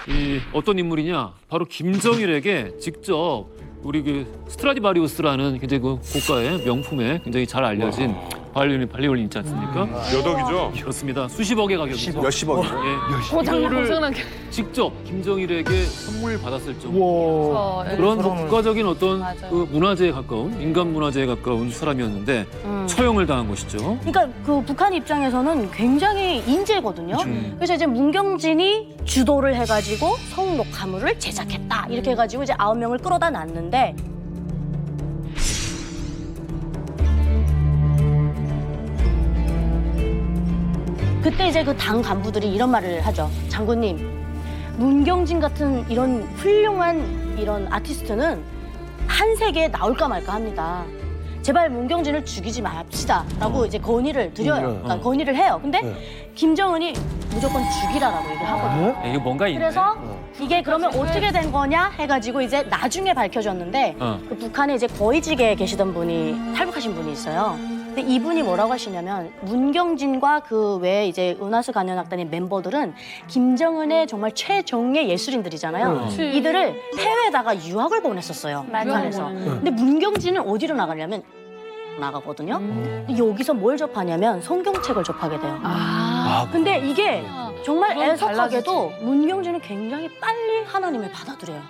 [SPEAKER 3] 이 어떤 인물이냐? 바로 김정일에게 직접 우리 그 스트라디바리우스라는 굉장히 그 고가의 명품에 굉장히 잘 알려진 바이올린 있지 않습니까?
[SPEAKER 2] 몇 억이죠?
[SPEAKER 3] 그렇습니다. 수십억의 가격이죠.
[SPEAKER 7] 몇십억이죠.
[SPEAKER 3] 예.
[SPEAKER 11] 고장난
[SPEAKER 3] 이거를 직접 김정일에게 선물 받았을 정도. 그런 국가적인 어떤 그 문화재에 가까운 인간 문화재에 가까운 사람이었는데 처형을 당한 것이죠.
[SPEAKER 1] 그러니까 그 북한 입장에서는 굉장히 인재거든요. 그래서 이제 문경진이 주도를 해가지고 성록화물을 제작했다 이렇게 해가지고 이제 9명을 끌어다 놨는데. 그때 이제 그 당 간부들이 이런 말을 하죠. 장군님, 문경진 같은 이런 훌륭한 이런 아티스트는 한 세계에 나올까 말까 합니다. 제발 문경진을 죽이지 맙시다라고 이제 건의를 드려요. 그러니까 건의를 해요. 근데 김정은이 무조건 죽이라라고 얘기를 하거든요.
[SPEAKER 3] 이게 뭔가 있네.
[SPEAKER 1] 그래서 이게 그러면 어떻게 된 거냐 해가지고 이제 나중에 밝혀졌는데 그 북한에 이제 거위직에 계시던 분이 탈북하신 분이 있어요. 근데 이분이 뭐라고 하시냐면 문경진과 그 외에 이제 은하수 관현악단의 멤버들은 김정은의 정말 최정예 예술인들이잖아요. 이들을 해외에다가 유학을 보냈었어요. 북한에서. 근데 문경진은 어디로 나가냐면 나가거든요. 근데 여기서 뭘 접하냐면 성경책을 접하게 돼요. 근데 이게 정말 애석하게도 문경진은 굉장히 빨리 하나님을 받아들여요.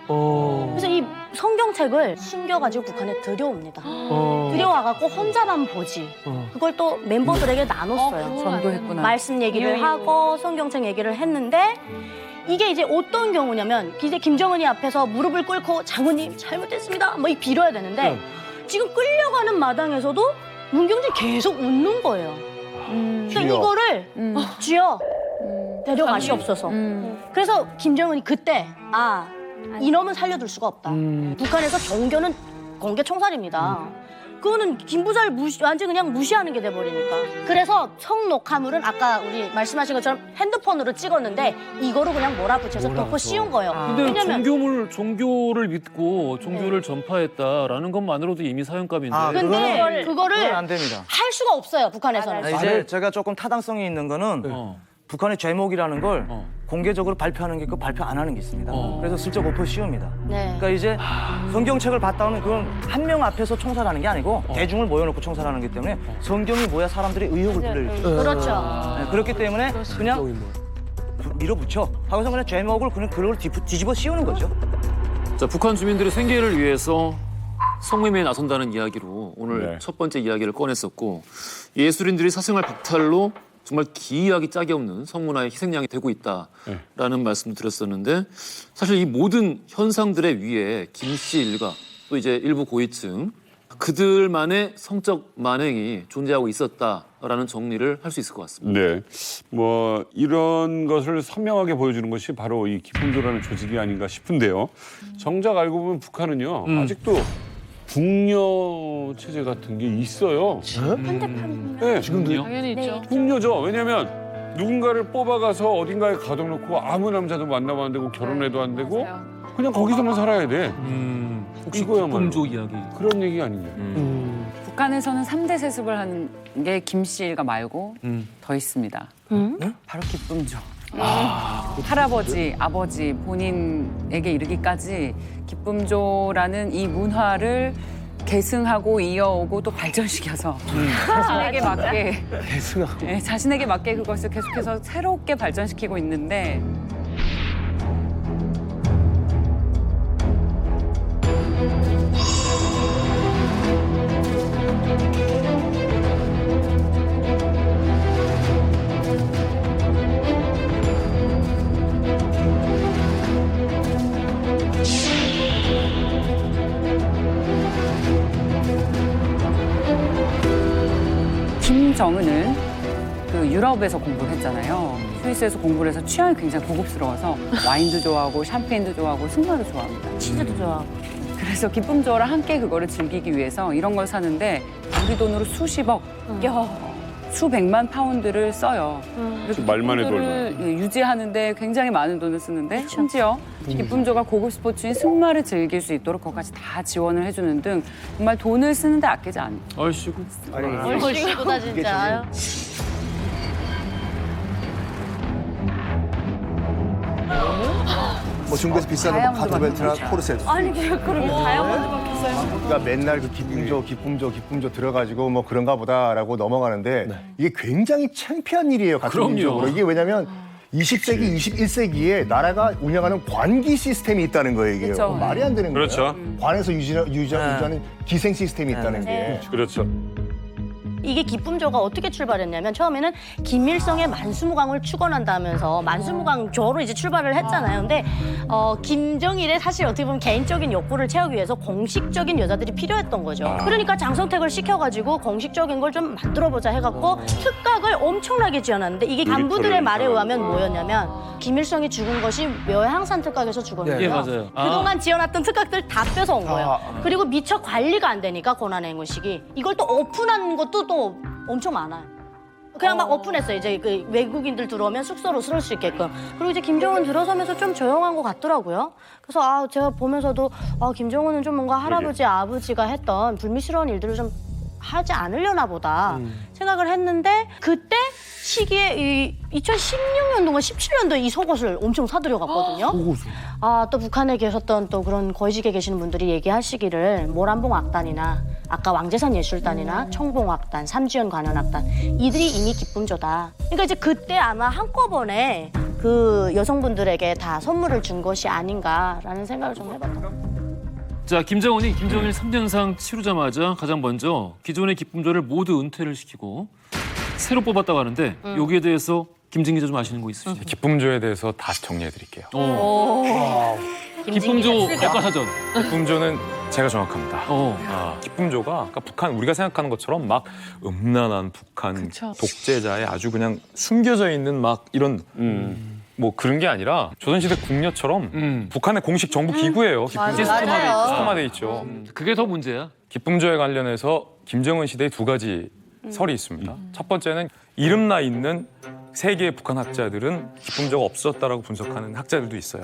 [SPEAKER 1] 그래서 이 성경책을 숨겨가지고 북한에 들여옵니다. 들여와갖고 혼자만 보지. 그걸 또 멤버들에게 나눴어요.
[SPEAKER 10] 전도했구나.
[SPEAKER 1] 말씀 얘기를 하고 성경책 얘기를 했는데 이게 이제 어떤 경우냐면 이제 김정은이 앞에서 무릎을 꿇고 장군님 잘못했습니다. 뭐 빌어야 되는데 지금 끌려가는 마당에서도 문경진 계속 웃는 거예요. 그러니까 이거를 주여 데려가시옵소서. 그래서 김정은이 그때 이놈은 살려둘 수가 없다. 북한에서 종교는 공개 총살입니다. 그거는 김부자를 완전 그냥 무시하는 게 돼버리니까. 그래서 성녹화물은 아까 우리 말씀하신 것처럼 핸드폰으로 찍었는데 이거로 그냥 몰아붙여서 덮어 씌운 거예요.
[SPEAKER 3] 근데
[SPEAKER 1] 왜냐면
[SPEAKER 3] 종교를 믿고 종교를 전파했다라는 것만으로도 이미 사형감인데.
[SPEAKER 1] 근데 그거를
[SPEAKER 6] 안 됩니다.
[SPEAKER 1] 할 수가 없어요 북한에서는.
[SPEAKER 6] 이제 제가 조금 타당성이 있는 거는 북한의 죄목이라는 걸 공개적으로 발표하는 게 있고 발표 안 하는 게 있습니다. 그래서 슬쩍 엎어 씌웁니다.
[SPEAKER 1] 네.
[SPEAKER 6] 그러니까 이제 성경책을 봤다 하면 그건 한 명 앞에서 총살하는 게 아니고 대중을 모여놓고 총살하는 거기 때문에 성경이 뭐야 사람들이 의혹을 불러일으키죠.
[SPEAKER 1] 그렇죠.
[SPEAKER 6] 네, 그렇기 때문에 그냥 밀어붙여 하고서 그냥 죄목을 그냥 그걸 뒤집어 씌우는 거죠.
[SPEAKER 3] 자, 북한 주민들의 생계를 위해서 성매매에 나선다는 이야기로 오늘 첫 번째 이야기를 꺼냈었고 예술인들이 사생활 박탈로 정말 기이하기 짝이 없는 성문화의 희생양이 되고 있다라는 말씀을 드렸었는데 사실 이 모든 현상들의 위에 김 씨 일가 또 이제 일부 고위층 그들만의 성적 만행이 존재하고 있었다라는 정리를 할 수 있을 것 같습니다.
[SPEAKER 2] 네, 뭐 이런 것을 선명하게 보여주는 것이 바로 이 기품조라는 조직이 아닌가 싶은데요. 정작 알고 보면 북한은요 아직도 북녀 체제 같은 게 있어요.
[SPEAKER 5] 현대판
[SPEAKER 2] 네,
[SPEAKER 7] 지금도
[SPEAKER 11] 당연히 있죠.
[SPEAKER 2] 북녀죠. 왜냐하면 누군가를 뽑아가서 어딘가에 가둬놓고 아무 남자도 만나면 안 되고 결혼해도 안 되고 그냥 거기서만 살아야 돼.
[SPEAKER 3] 혹시
[SPEAKER 2] 이거야말로.
[SPEAKER 3] 기품조 이야기.
[SPEAKER 2] 그런 얘기 아니냐.
[SPEAKER 10] 북한에서는 3대 세습을 하는 게 김 씨 일가 말고 더 있습니다. 바로 기쁨조. 할아버지, 아버지 본인에게 이르기까지 기쁨조라는 이 문화를 계승하고 이어오고 또 발전시켜서 자신에게 맞게
[SPEAKER 7] 계승하고
[SPEAKER 10] 자신에게 맞게 그것을 계속해서 새롭게 발전시키고 있는데 김정은은 그 유럽에서 공부를 했잖아요. 스위스에서 공부를 해서 취향이 굉장히 고급스러워서 와인도 좋아하고 샴페인도 좋아하고 승마도 좋아합니다.
[SPEAKER 1] 치즈도 좋아하고.
[SPEAKER 10] 그래서 기쁨조랑 함께 그거를 즐기기 위해서 이런 걸 사는데 우리 돈으로 수십억, 수백만 파운드를 써요. 그리고
[SPEAKER 2] 말만 해도
[SPEAKER 10] 기쁨조를 유지하는데 굉장히 많은 돈을 쓰는데 심지어 기쁨조가 고급 스포츠인 승마를 즐길 수 있도록 그것까지 다 지원을 해주는 등 정말 돈을 쓰는데 아끼지 않는.
[SPEAKER 3] 아이씨고.
[SPEAKER 1] 얼씨구다 진짜.
[SPEAKER 8] 뭐 중국에서 비싼 거 바토벨트나 코르셋.
[SPEAKER 5] 아니 그렇게 다이아몬드 박혔어요.
[SPEAKER 8] 그러니까 맨날 그 기쁨조 들어가지고 뭐 그런가 보다라고 넘어가는데 이게 굉장히 창피한 일이에요. 가정적으로. 이게 왜냐면 20세기, 21세기에 나라가 운영하는 관기 시스템이 있다는 거예요. 이게
[SPEAKER 10] 그렇죠.
[SPEAKER 8] 말이 안 되는 거예요.
[SPEAKER 2] 그렇죠.
[SPEAKER 8] 관에서 유지하는 기생 시스템이 있다는 게.
[SPEAKER 2] 그렇죠.
[SPEAKER 1] 이게 기쁨조가 어떻게 출발했냐면 처음에는 김일성의 만수무강을 축원한다면서 만수무강조로 이제 출발을 했잖아요. 근데 김정일의 사실 어떻게 보면 개인적인 욕구를 채우기 위해서 공식적인 여자들이 필요했던 거죠. 그러니까 장성택을 시켜가지고 공식적인 걸 좀 만들어보자 해갖고 특각을 엄청나게 지어놨는데 이게 간부들의 말에 의하면 뭐였냐면 김일성이 죽은 것이 묘향산 특각에서 죽었는데요.
[SPEAKER 3] 예, 맞아요.
[SPEAKER 1] 그동안 지어놨던 특각들 다 뺏어온 거예요. 그리고 미처 관리가 안 되니까 권한행위식이 이걸 또 오픈한 것도 또 엄청 많아요. 그냥 막 오픈했어요. 이제 그 외국인들 들어오면 숙소로 쓸 수 있게끔. 그리고 이제 김정은 들어서면서 좀 조용한 것 같더라고요. 그래서 제가 보면서도 김정은은 좀 뭔가 할아버지, 아버지가 했던 불미스러운 일들을 좀 하지 않으려나 보다 생각을 했는데 그때 시기에 이 2016년도인가 17년도에 이 속옷을 엄청 사들여 갔거든요. 또 북한에 계셨던 또 그런 거위직에 계시는 분들이 얘기하시기를 모란봉 악단이나 아까 왕재산 예술단이나 청봉 악단, 삼지연 관현악단 이들이 이미 기쁨조다. 그러니까 이제 그때 아마 한꺼번에 그 여성분들에게 다 선물을 준 것이 아닌가라는 생각을 좀 해봤던.
[SPEAKER 3] 자, 김정은이 김정일 3년상 치르자마자 가장 먼저 기존의 기쁨조를 모두 은퇴를 시키고 새로 뽑았다고 하는데 여기에 대해서 김진 기자 좀 아시는 거 있으시죠?
[SPEAKER 4] 기쁨조에 대해서 다 정리해 드릴게요.
[SPEAKER 3] 기쁨조 백과사전.
[SPEAKER 4] 기쁨조는 제가 정확합니다. 기쁨조가 그러니까 북한 우리가 생각하는 것처럼 막 음란한 북한 독재자의 아주 그냥 숨겨져 있는 막 이런 뭐 그런 게 아니라 조선시대 궁녀처럼 북한의 공식 정부 기구예요. 기쁨조 시스템화돼 있죠.
[SPEAKER 3] 그게 더 문제야.
[SPEAKER 4] 기쁨조에 관련해서 김정은 시대에 두 가지 설이 있습니다. 첫 번째는 이름 나 있는 세 개의 북한 학자들은 기쁨조가 없었다라고 분석하는 학자들도 있어요.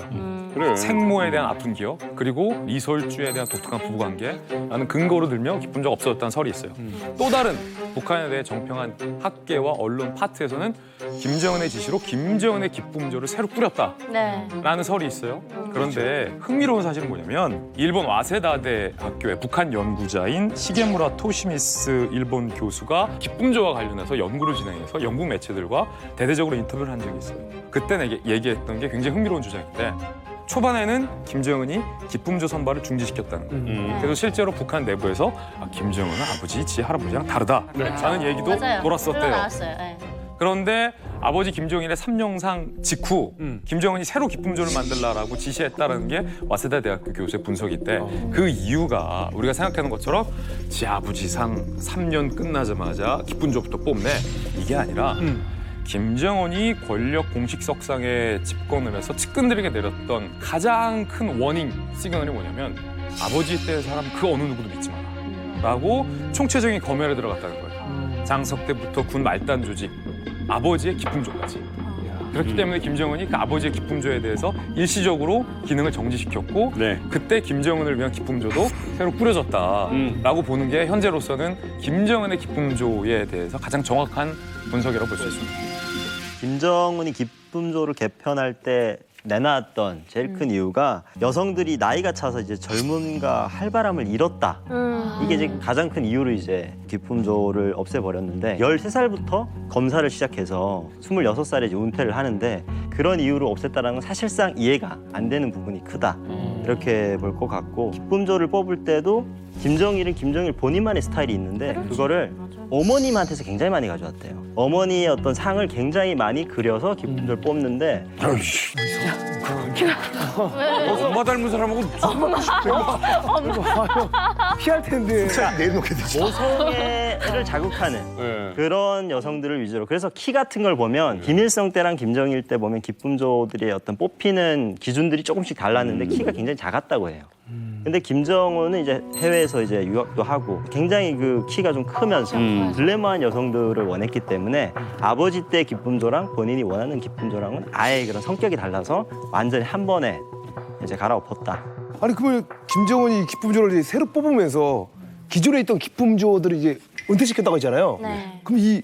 [SPEAKER 2] 그래.
[SPEAKER 4] 생모에 대한 아픈 기억, 그리고 이솔주에 대한 독특한 부부관계라는 근거로 들며 기쁨조가 없었다는 설이 있어요. 또 다른 북한에 대해 정평한 학계와 언론 파트에서는 김정은의 지시로 김정은의 기쁨조를 새로 꾸렸다라는 설이 있어요. 그런데 흥미로운 사실은 뭐냐면 일본 와세다대 학교의 북한 연구자인 시게무라 토시미스 일본 교수가 기쁨조와 관련해서 연구를 진행해서 영국 매체들과 대대적으로 인터뷰를 한 적이 있어요. 그때 얘기했던 게 굉장히 흥미로운 주장인데 초반에는 김정은이 기쁨조 선발을 중지시켰다는 거예요. 그래서 실제로 북한 내부에서 김정은은 아버지, 지 할아버지랑 다르다라는 얘기도
[SPEAKER 1] 맞아요.
[SPEAKER 4] 돌았었대요.
[SPEAKER 1] 나왔어요. 네.
[SPEAKER 4] 그런데 아버지 김정일의 삼령상 직후 김정은이 새로 기품조를 만들라라고 지시했다라는 게 와세다 대학교 교수의 분석인데 그 이유가 우리가 생각하는 것처럼 지 아버지상 3년 끝나자마자 기품조부터 뽑네 이게 아니라 김정은이 권력 공식석상에 집권을 해서 측근들에게 내렸던 가장 큰 워닝 시그널이 뭐냐면 아버지 때의 사람 그 어느 누구도 믿지 마라 라고 총체적인 검열에 들어갔다는 거예요. 장석 때부터 군 말단 조직, 아버지의 기품조까지. 그렇기 때문에 김정은이 그 아버지의 기품조에 대해서 일시적으로 기능을 정지시켰고 그때 김정은을 위한 기품조도 새로 꾸려졌다라고 보는 게 현재로서는 김정은의 기품조에 대해서 가장 정확한 분석이라고 볼 수 있습니다.
[SPEAKER 12] 김정은이 기품조를 개편할 때 내놨던 제일 큰 이유가 여성들이 나이가 차서 이제 젊음과 활발함을 잃었다. 이게 이제 가장 큰 이유로 이제 기품조를 없애버렸는데 13살부터 검사를 시작해서 26살에 이제 은퇴를 하는데 그런 이유로 없앴다는 건 사실상 이해가 안 되는 부분이 크다. 이렇게 볼 것 같고 기품조를 뽑을 때도 김정일은 김정일 본인만의 스타일이 있는데 그거를 어머님한테서 굉장히 많이 가져왔대요. 어머니의 어떤 상을 굉장히 많이 그려서 기품조를 뽑는데
[SPEAKER 2] 엄마 닮은 사람하고 무슨 먹고 싶대요?
[SPEAKER 7] 피할 텐데.
[SPEAKER 8] 내놓게 되죠.
[SPEAKER 12] 모성애를 자극하는 그런 여성들을 위주로. 그래서 키 같은 걸 보면 김일성 때랑 김정일 때 보면 기품조들의 어떤 뽑히는 기준들이 조금씩 달랐는데 키가 굉장히 작았다고 해요. 근데 김정은은 이제 해외에서 이제 유학도 하고 굉장히 그 키가 좀 크면서 글래머한 여성들을 원했기 때문에 아버지 때 기품조랑 본인이 원하는 기품조랑은 아예 그런 성격이 달라서 완전히 한 번에 이제 갈아엎었다.
[SPEAKER 7] 아니 그러면 김정은이 기품조를 이제 새로 뽑으면서 기존에 있던 기품조들을 이제 은퇴시켰다고 했잖아요. 그럼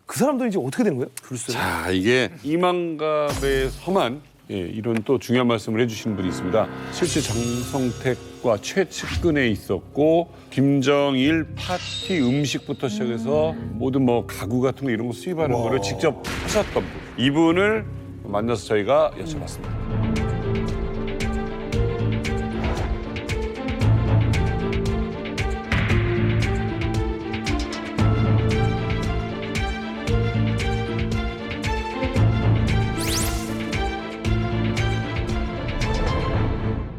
[SPEAKER 7] 그 사람들은 이제 어떻게 되는 거예요?
[SPEAKER 2] 자, 이게 이만갑의 서만 이런 또 중요한 말씀을 해주시는 분이 있습니다. 실제 장성택과 최측근에 있었고 김정일 파티 음식부터 시작해서 모든 뭐 가구 같은 거 이런 거 수입하는 거를 직접 하셨던 분. 이분을 만나서 저희가 여쭤봤습니다.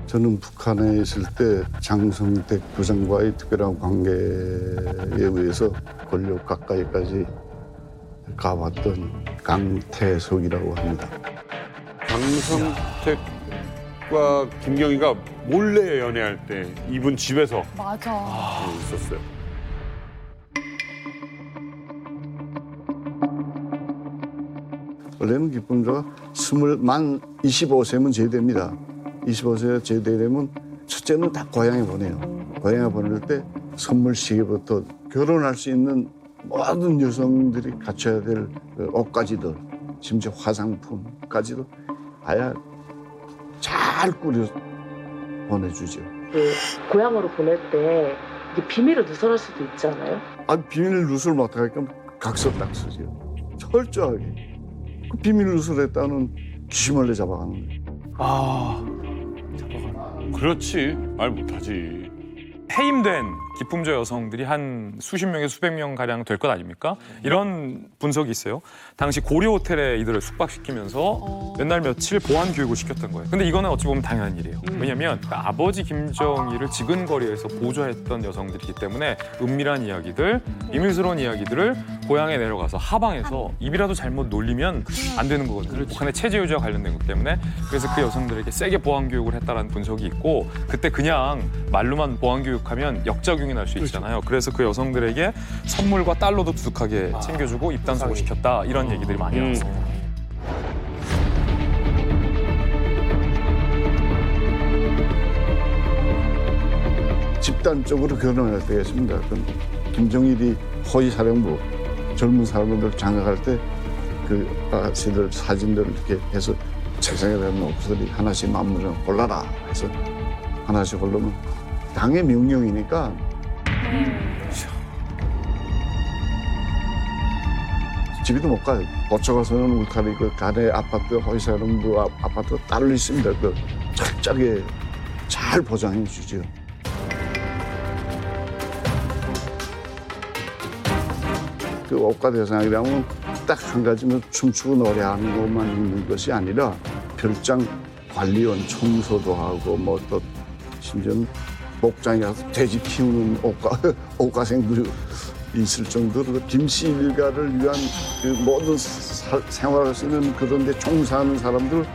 [SPEAKER 15] 저는 북한에 있을 때 장성택 부장과의 특별한 관계에 의해서 권력 가까이까지 가봤던 강태석이라고 합니다.
[SPEAKER 2] 장성택과 김경희가 몰래 연애할 때 이분 집에서 있었어요.
[SPEAKER 15] 원래는 기품조가 만 25세면 제대입니다. 25세 제대되면 첫째는 다 고향에 보내요. 고향에 보낼 때 선물 시계부터 결혼할 수 있는 모든 여성들이 갖춰야 될 옷까지도 심지어 화장품까지도 아예 잘 꾸려 보내주죠.
[SPEAKER 16] 고향으로 보낼 때 이게 비밀을 누설할 수도 있잖아요.
[SPEAKER 15] 비밀 누설 못하게끔 각서딱서죠. 철저하게. 그 비밀 누설했다는 귀신벌레 잡아가는 거예요.
[SPEAKER 2] 그렇지. 말 못하지.
[SPEAKER 4] 해임된 기품조 여성들이 한 수십 명에서 수백 명 가량 될 것 아닙니까? 이런 분석이 있어요. 당시 고려 호텔에 이들을 숙박시키면서 몇 날 며칠 보안 교육을 시켰던 거예요. 근데 이거는 어찌 보면 당연한 일이에요. 왜냐하면 아버지 김정일을 지근거리에서 보좌했던 여성들이기 때문에 은밀한 이야기들, 비밀스러운 이야기들을 고향에 내려가서 하방에서 입이라도 잘못 놀리면 안 되는 거거든요. 북한의 체제 유지와 관련된 것 때문에. 그래서 그 여성들에게 세게 보안 교육을 했다라는 분석이 있고 그때 그냥 말로만 보안 교육하면 역작용이 날 수 있잖아요. 그래서 그 여성들에게 선물과 달러도 두둑하게 챙겨주고 입단속을 시켰다 이런 얘기들이 많이 나왔습니다.
[SPEAKER 15] 집단적으로 결혼할 때가 있습니다. 김정일이 허위사령부 젊은 사람들 장악할 때 그 아가씨들 사진들을 이렇게 해서 책상에 대는 옥수들이 하나씩 마음으로 골라라 해서 하나씩 고르면 당의 명령이니까 집에도 못 가요. 고쳐가서는 울타리 그 가래 아파트 허위사령부 아파트 따로 있습니다. 그 철저하게 잘 보장해 주죠. 그 옷가 대상이라면 딱 한 가지면 춤추고 노래하는 것만 있는 것이 아니라 별장 관리원 청소도 하고 뭐 또 심지어는 목장에 가서 돼지 키우는 옷가생도 있을 정도로 김씨 일가를 위한 그 모든 생활할 수 있는 그런 데 종사하는 사람들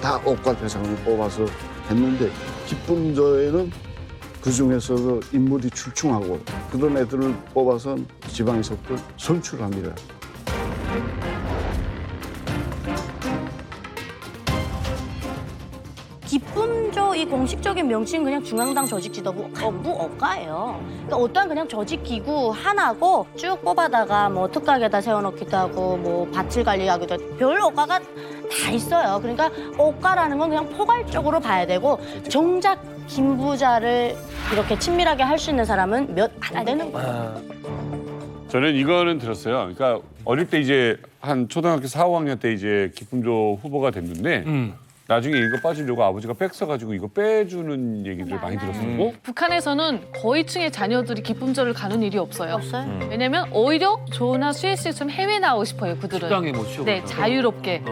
[SPEAKER 15] 다 옷가 대상을 뽑아서 했는데 기쁨조에는 그중에서도 인물이 출중하고 그런 애들을 뽑아서 지방에서부터 선출합니다.
[SPEAKER 1] 기쁨조 이 공식적인 명칭은 그냥 중앙당 조직지도부 간부 억가예요. 그러니까 어떠한 그냥 조직기구 하나고 쭉 뽑아다가 뭐 특각에다 세워놓기도 하고 뭐 밭을 관리하기도 하고 별 억가가 다 있어요. 그러니까 억가라는 건 그냥 포괄적으로 봐야 되고 정작 김부자를 이렇게 친밀하게 할 수 있는 사람은 몇 안 되는 거예요.
[SPEAKER 2] 저는 이거는 들었어요. 그러니까 어릴 때 이제 한 초등학교 4, 5학년 때 이제 기쁨조 후보가 됐는데 나중에 이거 빠지려고 아버지가 백 써가지고 이거 빼주는 얘기들 많이 들었어요.
[SPEAKER 11] 북한에서는 거의층의 자녀들이 기쁨조를 가는 일이 없어요. 왜냐면 오히려 조나 수혜씨처럼 해외 나오고 싶어요, 그들은.
[SPEAKER 3] 식당에 뭐 취업을
[SPEAKER 11] 네,
[SPEAKER 3] 하고.
[SPEAKER 11] 자유롭게.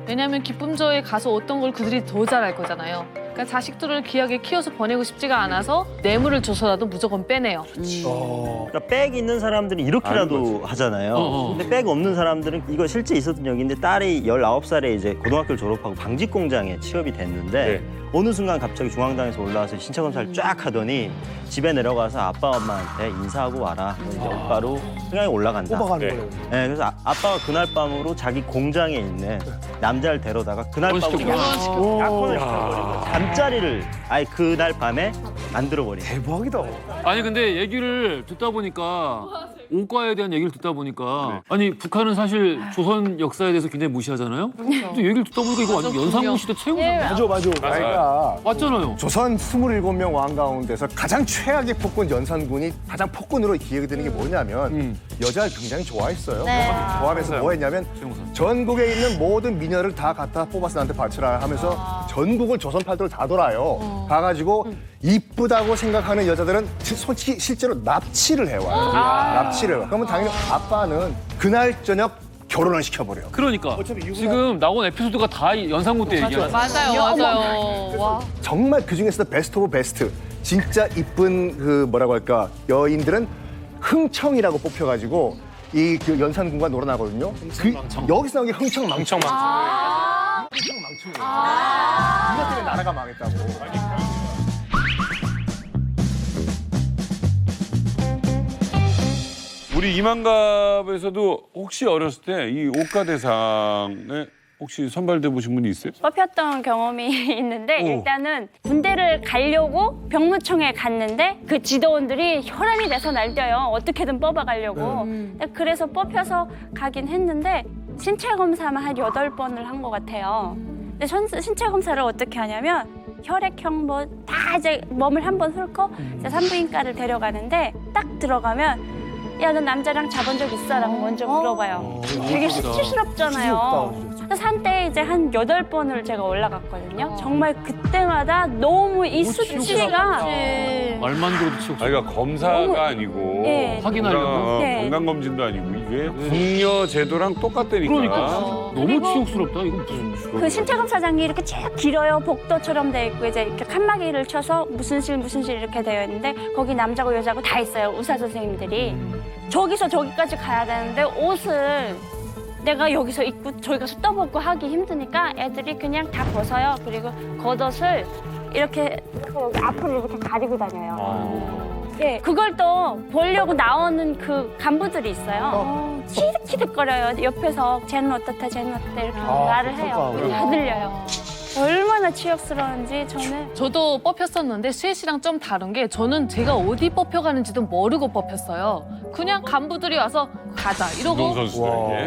[SPEAKER 11] 왜냐면 기쁨조에 가서 어떤 걸 그들이 더 잘할 거잖아요. 그러니까 자식들을 귀하게 키워서 보내고 싶지가 않아서 뇌물을 줘서라도 무조건 빼내요.
[SPEAKER 12] 그러니까 백 있는 사람들은 이렇게라도 하잖아요. 근데 백 없는 사람들은 이거 실제 있었던 얘기인데 딸이 19살에 이제 고등학교를 졸업하고 방직 공장에 취업이 됐는데 어느 순간 갑자기 중앙당에서 올라와서 신체 검사를 쫙 하더니 집에 내려가서 아빠 엄마한테 인사하고 와라. 이제 오빠로 승강에 올라간다.
[SPEAKER 7] 뽑아가는 거예요.
[SPEAKER 12] 네, 그래서 아빠가 그날 밤으로 자기 공장에 있는 남자를 데려다가 그날 밤으로 약혼을 시켜버리고 잠자리를 아예 그날 밤에 만들어버린.
[SPEAKER 7] 대박이다.
[SPEAKER 3] 아니 근데 얘기를 듣다 보니까 온과에 대한 얘기를 듣다 보니까 아니 북한은 사실 조선 역사에 대해서 굉장히 무시하잖아요. 근데 얘기를 듣다 보니까 이거 완전 연산군 시대 최고
[SPEAKER 8] 맞아. 그러니까
[SPEAKER 3] 맞잖아요.
[SPEAKER 8] 조선 27명 왕 가운데서 가장 최악의 폭군 연산군이 가장 폭군으로 기억이 되는 게 뭐냐면 여자를 굉장히 좋아했어요. 좋아하면서 뭐 했냐면 전국에 있는 모든 미녀를 다 갖다 뽑아서 나한테 바치라 하면서 전국을 조선 팔도를 다 돌아요. 가가지고 이쁘다고 생각하는 여자들은 솔직히 실제로 납치를 해와요. 납치를. 그러면 당연히 아빠는 그날 저녁 결혼을 시켜버려요.
[SPEAKER 3] 그러니까 지금 나온 에피소드가 다 연산군 때 얘기야.
[SPEAKER 11] 맞아요. 와.
[SPEAKER 8] 정말 그 중에서도 베스트 오브 베스트. 진짜 이쁜 그 뭐라고 할까 여인들은 흥청이라고 뽑혀가지고 이 그 연산군과 놀아나거든요. 여기서 나온 게 흥청망청. 흥청망청. 이것 때문에 나라가 망했다고.
[SPEAKER 2] 우리 이만갑에서도 혹시 어렸을 때 이 옷가대상에 혹시 선발돼 보신 분이 있어요?
[SPEAKER 5] 뽑혔던 경험이 있는데 일단은 군대를 가려고 병무청에 갔는데 그 지도원들이 혈안이 돼서 날뛰어요. 어떻게든 뽑아가려고. 그래서 뽑혀서 가긴 했는데 신체 검사만 한 8번을 한 것 같아요. 근데 신체 검사를 어떻게 하냐면 혈액형 뭐 다 이제 몸을 한번 훑고 이제 산부인과를 데려가는데 딱 들어가면 야, 너 남자랑 자본 적 있어? 라고 먼저 물어봐요. 되게 수치스럽잖아요. 그래서 한때 이제 한 8번을 제가 올라갔거든요. 정말 그때마다 너무 이 수치가
[SPEAKER 3] 말만 들어도 치욕스러워.
[SPEAKER 2] 그러니까 검사가 아니고
[SPEAKER 3] 확인하려고?
[SPEAKER 2] 건강검진도 아니고 이게 궁녀 제도랑 똑같다니까.
[SPEAKER 3] 그러니까 너무 치욕스럽다. 이거 무슨
[SPEAKER 5] 그 신체검사장이 이렇게 쭉 길어요. 복도처럼 돼 있고 이제 이렇게 칸막이를 쳐서 무슨 실 이렇게 되어 있는데 거기 남자고 여자고 다 있어요. 의사 선생님들이. 저기서 저기까지 가야 되는데 옷을 내가 여기서 입고 저기 가서 떠먹고 하기 힘드니까 애들이 그냥 다 벗어요. 그리고 겉옷을 이렇게 앞으로 이렇게 가리고 다녀요. 예, 그걸 또 보려고 나오는 그 간부들이 있어요. 키득키득거려요. 옆에서 쟤는 어떻다, 쟤는 어떻다 이렇게 말을 해요. 다 들려요. 얼마나 치욕스러운지 저는.
[SPEAKER 11] 저도 뽑혔었는데 수혜 씨랑 좀 다른 게 저는 제가 어디 뽑혀가는지도 모르고 뽑혔어요. 그냥 간부들이 와서 가자 이러고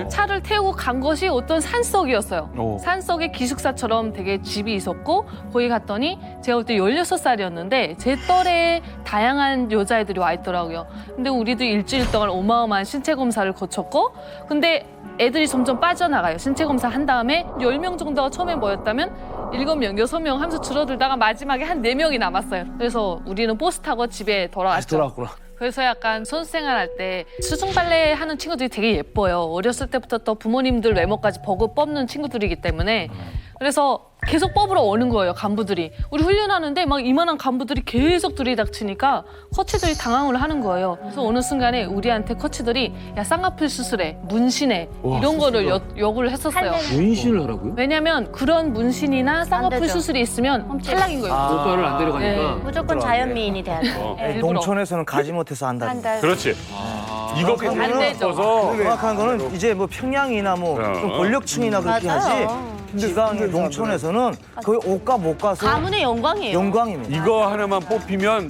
[SPEAKER 11] 차를 태우고 간 것이 어떤 산속이었어요. 산속에 기숙사처럼 되게 집이 있었고 거기 갔더니 제가 그때 16살이었는데 제 또래의 다양한 여자애들이 와 있더라고요. 근데 우리도 일주일 동안 어마어마한 신체 검사를 거쳤고 근데 애들이 점점 빠져나가요. 신체 검사 한 다음에 10명 정도가 처음에 모였다면 7명, 6명 하면서 줄어들다가 마지막에 한 4명이 남았어요. 그래서 우리는 버스 타고 집에 돌아왔죠. 그래서 약간 선수생활 할 때 수중 발레 하는 친구들이 되게 예뻐요. 어렸을 때부터 또 부모님들 외모까지 보고 뽑는 친구들이기 때문에 그래서 계속 뽑으러 오는 거예요, 간부들이. 우리 훈련하는데 막 이만한 간부들이 계속 들이닥치니까 코치들이 당황을 하는 거예요. 그래서 어느 순간에 우리한테 코치들이 야, 쌍꺼풀 수술해, 문신해 이런 거를 요구를 했었어요.
[SPEAKER 3] 문신을 하라고요?
[SPEAKER 11] 왜냐면 그런 문신이나
[SPEAKER 1] 안
[SPEAKER 11] 쌍꺼풀
[SPEAKER 1] 되죠.
[SPEAKER 11] 수술이 있으면 탈락인 거예요.
[SPEAKER 3] 오빠를 안 데려가니까.
[SPEAKER 1] 무조건 자연미인이 돼야 돼.
[SPEAKER 6] 네,
[SPEAKER 11] 일부러.
[SPEAKER 6] 농촌에서는 가지 못해서 한다는 거.
[SPEAKER 2] 그렇지. 이거
[SPEAKER 11] 안 되죠.
[SPEAKER 6] 정확한 거는 이제 뭐 평양이나 뭐 좀 권력층이나 그렇게
[SPEAKER 1] 맞아요.
[SPEAKER 6] 하지 지방 농촌에서는 거의 옷가 못 가서
[SPEAKER 1] 가문의 영광이에요.
[SPEAKER 6] 영광입니다.
[SPEAKER 2] 이거 하나만 뽑히면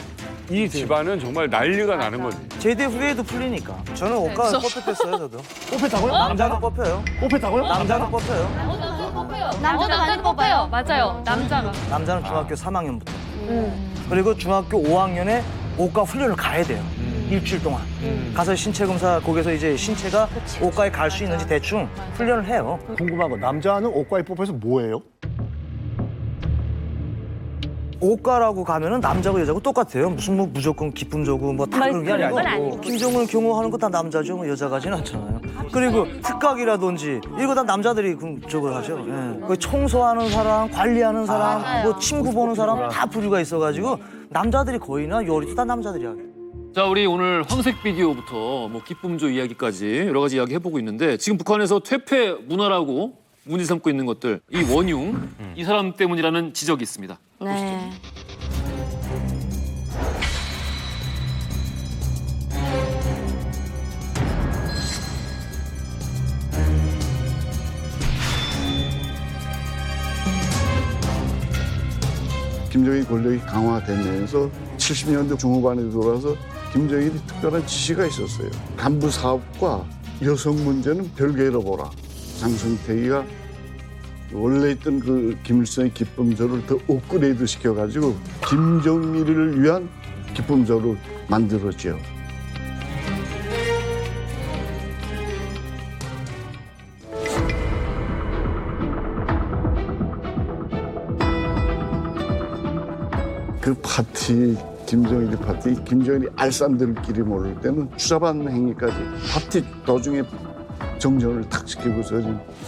[SPEAKER 2] 이 집안은 정말 난리가 나는 거지.
[SPEAKER 6] 제대 후에도 풀리니까. 저는 옷가 뽑혔어요, 저도.
[SPEAKER 7] 뽑혔다고요?
[SPEAKER 6] 남자는 뽑혀요.
[SPEAKER 7] 뽑혔다고요?
[SPEAKER 6] 남자는 뽑혀요.
[SPEAKER 1] 남자도 많이 뽑아요.
[SPEAKER 11] 맞아요. 남자가.
[SPEAKER 6] 남자는 중학교 3학년부터. 그리고 중학교 5학년에 옷가 훈련을 가야 돼요. 일주일 동안. 가서 신체 검사 거기서 이제 신체가 옷가에 갈 수 있는지 대충 훈련을 해요.
[SPEAKER 8] 궁금한 거 남자는 옷가에 뽑혀서 뭐예요?
[SPEAKER 6] 옷가라고 가면은 남자고 여자고 똑같아요. 무슨 뭐 무조건 기쁨조고 뭐 다 그런 게
[SPEAKER 5] 그런 건
[SPEAKER 6] 아니고
[SPEAKER 5] 아니고.
[SPEAKER 6] 김정은 경호하는 거 다 남자죠. 뭐 여자 가진 않잖아요. 그리고 특각이라든지 이거 다 남자들이 저걸 하죠. 예. 그 청소하는 사람, 관리하는 사람,
[SPEAKER 1] 맞아요.
[SPEAKER 6] 뭐 친구 보는 사람 다 부류가 있어가지고 남자들이 거의나 요리도 다 남자들이 하죠.
[SPEAKER 3] 자, 우리 오늘 황색 비디오부터 뭐 기쁨조 이야기까지 여러 가지 이야기 해보고 있는데 지금 북한에서 퇴폐 문화라고 문제 삼고 있는 것들 이 원흉 이 사람 때문이라는 지적이 있습니다.
[SPEAKER 1] 네.
[SPEAKER 15] 김정일 권력이 강화되면서 70년대 중후반에 돌아서 김정일이 특별한 지시가 있었어요. 간부 사업과 여성 문제는 별개로 보라. 장성택이가 원래 있던 그 김일성의 기쁨조를 더 업그레이드 시켜가지고 김정일을 위한 기쁨조를 만들었죠. 그 파티, 김정일이 파티, 김정일이 알쌈들끼리 모를 때는 추잡한 행위까지 파티 도중에 정전을 탁 시키고서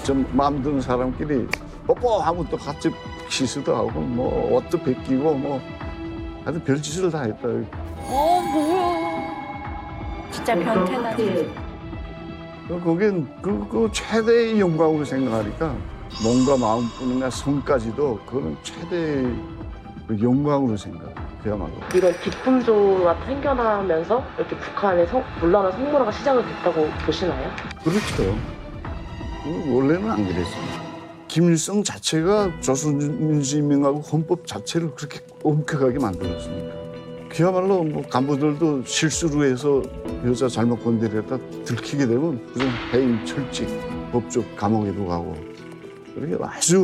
[SPEAKER 15] 좀 마음 드는 사람끼리 뽀뽀하면 또 같이 키스도 하고 뭐 옷도 벗기고 뭐 하여튼 별짓을 다 했다.
[SPEAKER 5] 진짜 변태나지.
[SPEAKER 15] 거긴 그 최대의 영광으로 생각하니까 몸과 마음뿐이나 성까지도 그건 최대의 그 영광으로 생각해요. 그야말로.
[SPEAKER 16] 이런 기쁨조가 생겨나면서 이렇게 북한의 문화나 성문화가 시작이 됐다고 보시나요?
[SPEAKER 15] 그렇죠. 원래는 안 그랬습니다. 김일성 자체가 조선민주인민하고 헌법 자체를 그렇게 엄격하게 만들었습니다. 그야말로 뭐 간부들도 실수로 해서 여자 잘못 건드렸다 들키게 되면 그냥 해임, 철직, 법적 감옥에도 가고 그렇게 아주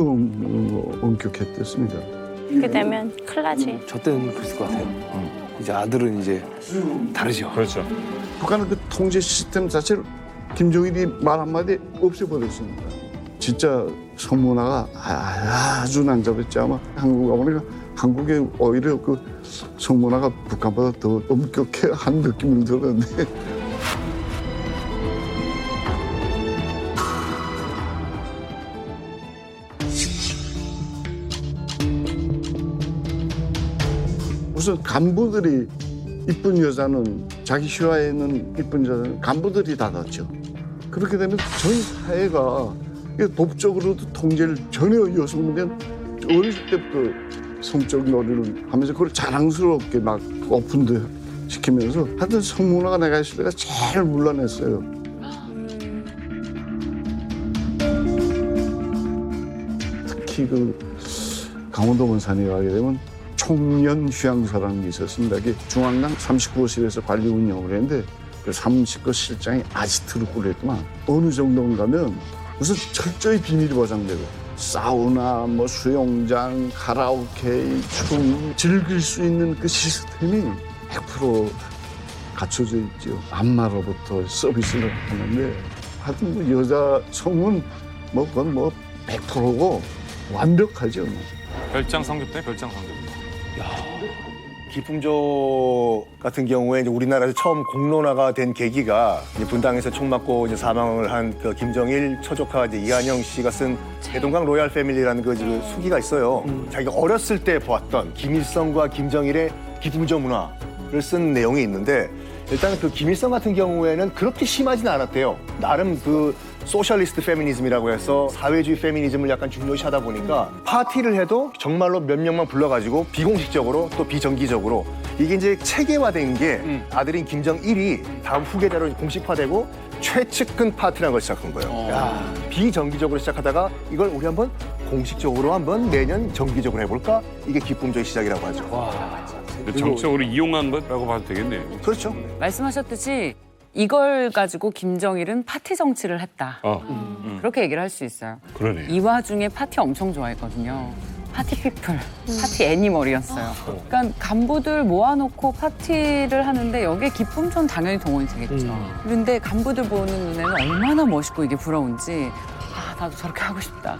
[SPEAKER 15] 엄격했습니다.
[SPEAKER 5] 그렇게 되면 큰일 나지.
[SPEAKER 7] 저 때는 그랬을 것 같아요. 이제 아들은 이제 다르죠.
[SPEAKER 2] 그렇죠.
[SPEAKER 15] 북한은 그 통제 시스템 자체를 김정일이 말 한마디 없애버렸습니다. 진짜 성문화가 아주 난잡했지. 아마 한국 가보니까 한국에 오히려 그 성문화가 북한보다 더 엄격한 느낌을 들었는데 우선 간부들이 이쁜 여자는 자기 시화에는 이쁜 여자는 간부들이 다 넣죠. 그렇게 되면 전 사회가 법적으로도 통제를 전혀 여성 문제는 어릴 때부터 성적 놀이를 하면서 그걸 자랑스럽게 막 오픈도 시키면서 하여튼 성문화가 내가 있을 때가 제일 물러냈어요. 특히 그 강원도 원산에 가게 되면 총련 휴양소라는 게 있었습니다. 이게 중앙당 39호실에서 관리 운영을 했는데 그 39 실장이 아지트를 꾸렸더만 어느 정도 가면 우선 철저히 비밀이 보장되고 사우나, 뭐 수영장, 카라오케, 춤 즐길 수 있는 그 시스템이 100% 갖춰져 있죠. 안마로부터 서비스를 하는데 하여튼 뭐 여자 성은 뭐 그건 뭐 100%고 완벽하죠. 뭐.
[SPEAKER 4] 별장 성급대 별장 성급.
[SPEAKER 8] 기품조 같은 경우에 이제 우리나라에서 처음 공론화가 된 계기가 이제 분당에서 총 맞고 이제 사망을 한 그 김정일 처조카 이제 이한영 씨가 쓴 대동강 로얄 패밀리라는 그 수기가 있어요. 자기가 어렸을 때 보았던 김일성과 김정일의 기품조 문화를 쓴 내용이 있는데 일단 그 김일성 같은 경우에는 그렇게 심하지는 않았대요. 나름 그 소셜리스트 페미니즘이라고 해서 사회주의 페미니즘을 약간 중요시 하다 보니까 파티를 해도 정말로 몇 명만 불러가지고 비공식적으로 또 비정기적으로 이게 이제 체계화된 게 아들인 김정일이 다음 후계자로 공식화되고 최측근 파티라는 걸 시작한 거예요. 비정기적으로 시작하다가 이걸 우리 한번 공식적으로 한번 매년 정기적으로 해볼까? 이게 기쁨조의 시작이라고 하죠.
[SPEAKER 2] 정적으로 이용한 거라고 봐도 되겠네요.
[SPEAKER 8] 그렇죠.
[SPEAKER 10] 말씀하셨듯이 이걸 가지고 김정일은 파티 정치를 했다. 그렇게 얘기를 할 수 있어요.
[SPEAKER 2] 그러네.
[SPEAKER 10] 이 와중에 파티 엄청 좋아했거든요. 파티 피플, 파티 애니멀이었어요. 그러니까 간부들 모아놓고 파티를 하는데 여기에 기쁨전 당연히 동원이 되겠죠. 그런데 간부들 보는 눈에는 얼마나 멋있고 이게 부러운지 나도 저렇게 하고 싶다.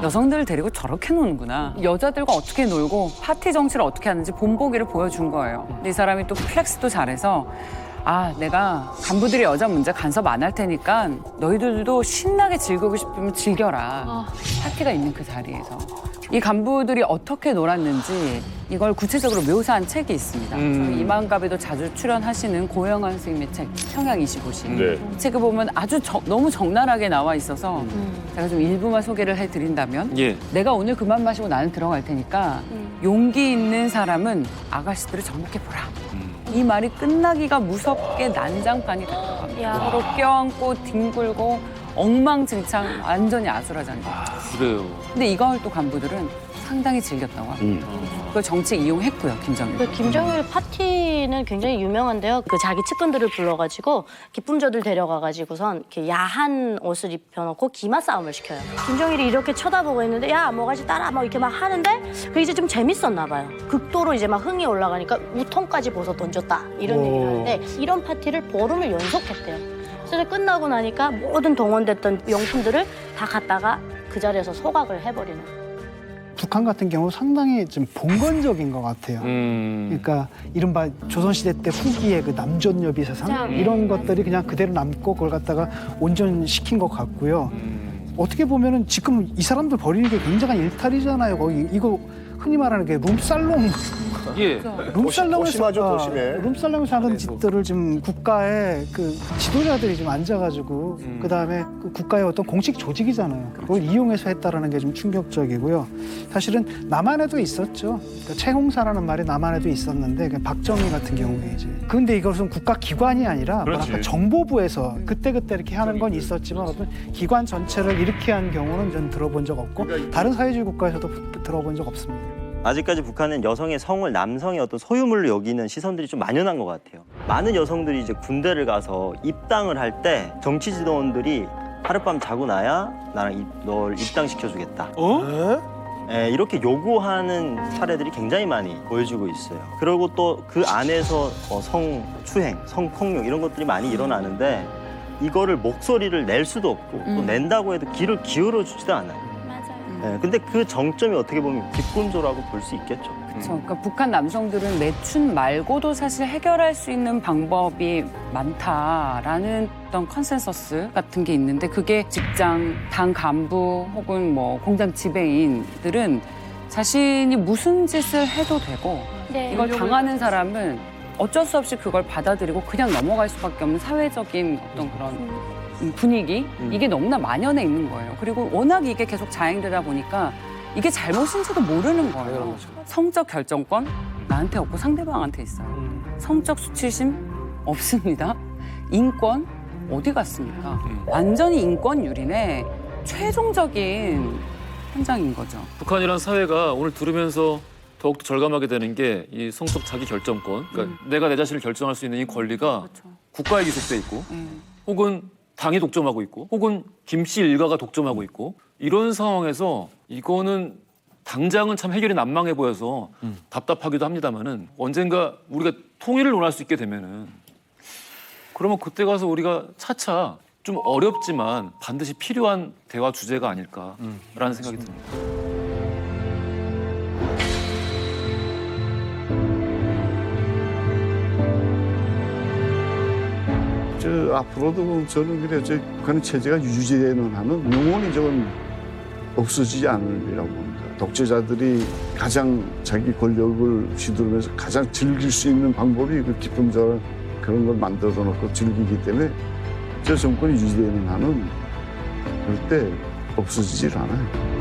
[SPEAKER 10] 여성들을 데리고 저렇게 노는구나. 여자들과 어떻게 놀고 파티 정치를 어떻게 하는지 본보기를 보여준 거예요. 근데 이 사람이 또 플렉스도 잘해서 내가 간부들이 여자 문제 간섭 안 할 테니까 너희들도 신나게 즐기고 싶으면 즐겨라. 파티가 있는 그 자리에서. 이 간부들이 어떻게 놀았는지 이걸 구체적으로 묘사한 책이 있습니다. 저희 이만갑에도 자주 출연하시는 고영환 선생님의 책 평양 25시.
[SPEAKER 2] 네.
[SPEAKER 10] 이 책을 보면 아주 너무 적나라하게 나와 있어서 제가 좀 일부만 소개를 해드린다면 내가 오늘 그만 마시고 나는 들어갈 테니까 용기 있는 사람은 아가씨들을 정복해보라. 이 말이 끝나기가 무섭게 난장판이 됐다고 서로 껴안고 뒹굴고 엉망진창 완전히 아수라장이에요.
[SPEAKER 3] 그래요.
[SPEAKER 10] 근데 이걸 또 간부들은 상당히 즐겼다고 합니다. 그걸 정치에 이용했고요, 김정일.
[SPEAKER 1] 그 김정일 파티는 굉장히 유명한데요. 그 자기 측근들을 불러가지고 기쁨조들 데려가가지고선 이렇게 야한 옷을 입혀놓고 기마 싸움을 시켜요. 김정일이 이렇게 쳐다보고 있는데 야 뭐가지 따라 막 이렇게 막 하는데 그게 이제 좀 재밌었나 봐요. 극도로 이제 막 흥이 올라가니까 우통까지 벗어 던졌다 이런 얘기를 하는데 이런 파티를 보름을 연속했대요. 그래서 끝나고 나니까 모든 동원됐던 용품들을 다 갖다가 그 자리에서 소각을 해버리는.
[SPEAKER 9] 북한 같은 경우 상당히 좀 봉건적인 것 같아요. 그러니까 이른바 조선시대 때 후기의 그 남존여비 세상 이런 것들이 그냥 그대로 남고 그걸 갖다가 온전시킨 것 같고요. 어떻게 보면은 지금 이 사람들 벌이는 게 굉장한 일탈이잖아요. 거기 이거 흔히 말하는 게 룸살롱. 룸살롱에서 하는 짓들을 지금 국가의 그 지도자들이 좀 앉아가지고 그다음에 그 국가의 어떤 공식 조직이잖아요. 그걸 이용해서 했다라는 게 좀 충격적이고요. 사실은 남한에도 있었죠. 그러니까 채홍사라는 말이 남한에도 있었는데 박정희 같은 경우에 이제 근데 이것은 국가 기관이 아니라 뭐랄까 정보부에서 그때그때 이렇게 하는 건 있었지만 어떤 기관 전체를 이렇게 한 경우는 전 들어본 적 없고 다른 사회주의 국가에서도 들어본 적 없습니다.
[SPEAKER 12] 아직까지 북한은 여성의 성을 남성의 어떤 소유물로 여기는 시선들이 좀 만연한 것 같아요. 많은 여성들이 이제 군대를 가서 입당을 할 때 정치 지도원들이 하룻밤 자고 나야 나랑 널 입당시켜주겠다. 이렇게 요구하는 사례들이 굉장히 많이 보여지고 있어요. 그리고 또 그 안에서 성추행, 성폭력 이런 것들이 많이 일어나는데 이거를 목소리를 낼 수도 없고 또 낸다고 해도 귀를 기울여 주지도 않아요. 근데 그 정점이 어떻게 보면 기쁨조라고 볼 수 있겠죠.
[SPEAKER 10] 그렇죠. 그러니까 북한 남성들은 매춘 말고도 사실 해결할 수 있는 방법이 많다라는 어떤 컨센서스 같은 게 있는데 그게 직장, 당 간부 혹은 뭐 공장 지배인들은 자신이 무슨 짓을 해도 되고 이걸 당하는 사람은 어쩔 수 없이 그걸 받아들이고 그냥 넘어갈 수밖에 없는 사회적인 어떤 그런 분위기 이게 너무나 만연해 있는 거예요. 그리고 워낙 이게 계속 자행되다 보니까 이게 잘못인지도 모르는 거예요. 성적 결정권 나한테 없고 상대방한테 있어요. 성적 수치심 없습니다. 인권 어디 갔습니까? 완전히 인권유린의 최종적인 현장인 거죠.
[SPEAKER 3] 북한이란 사회가 오늘 들으면서 더욱더 절감하게 되는 게 이 성적 자기 결정권, 그러니까 내가 내 자신을 결정할 수 있는 이 권리가 국가에 기속돼 있고 혹은 당이 독점하고 있고 혹은 김 씨 일가가 독점하고 있고 이런 상황에서 이거는 당장은 참 해결이 난망해 보여서 답답하기도 합니다만은 언젠가 우리가 통일을 논할 수 있게 되면은 그러면 그때 가서 우리가 차차 좀 어렵지만 반드시 필요한 대화 주제가 아닐까라는 생각이 듭니다.
[SPEAKER 15] 앞으로도 저는 그래 북한의 체제가 유지되는 한은 영원히 저건 없어지지 않으리라고 봅니다. 독재자들이 가장 자기 권력을 휘두르면서 가장 즐길 수 있는 방법이 그 기쁨조라 그런 걸 만들어 놓고 즐기기 때문에 저 정권이 유지되는 한은 절대 없어지질 않아요.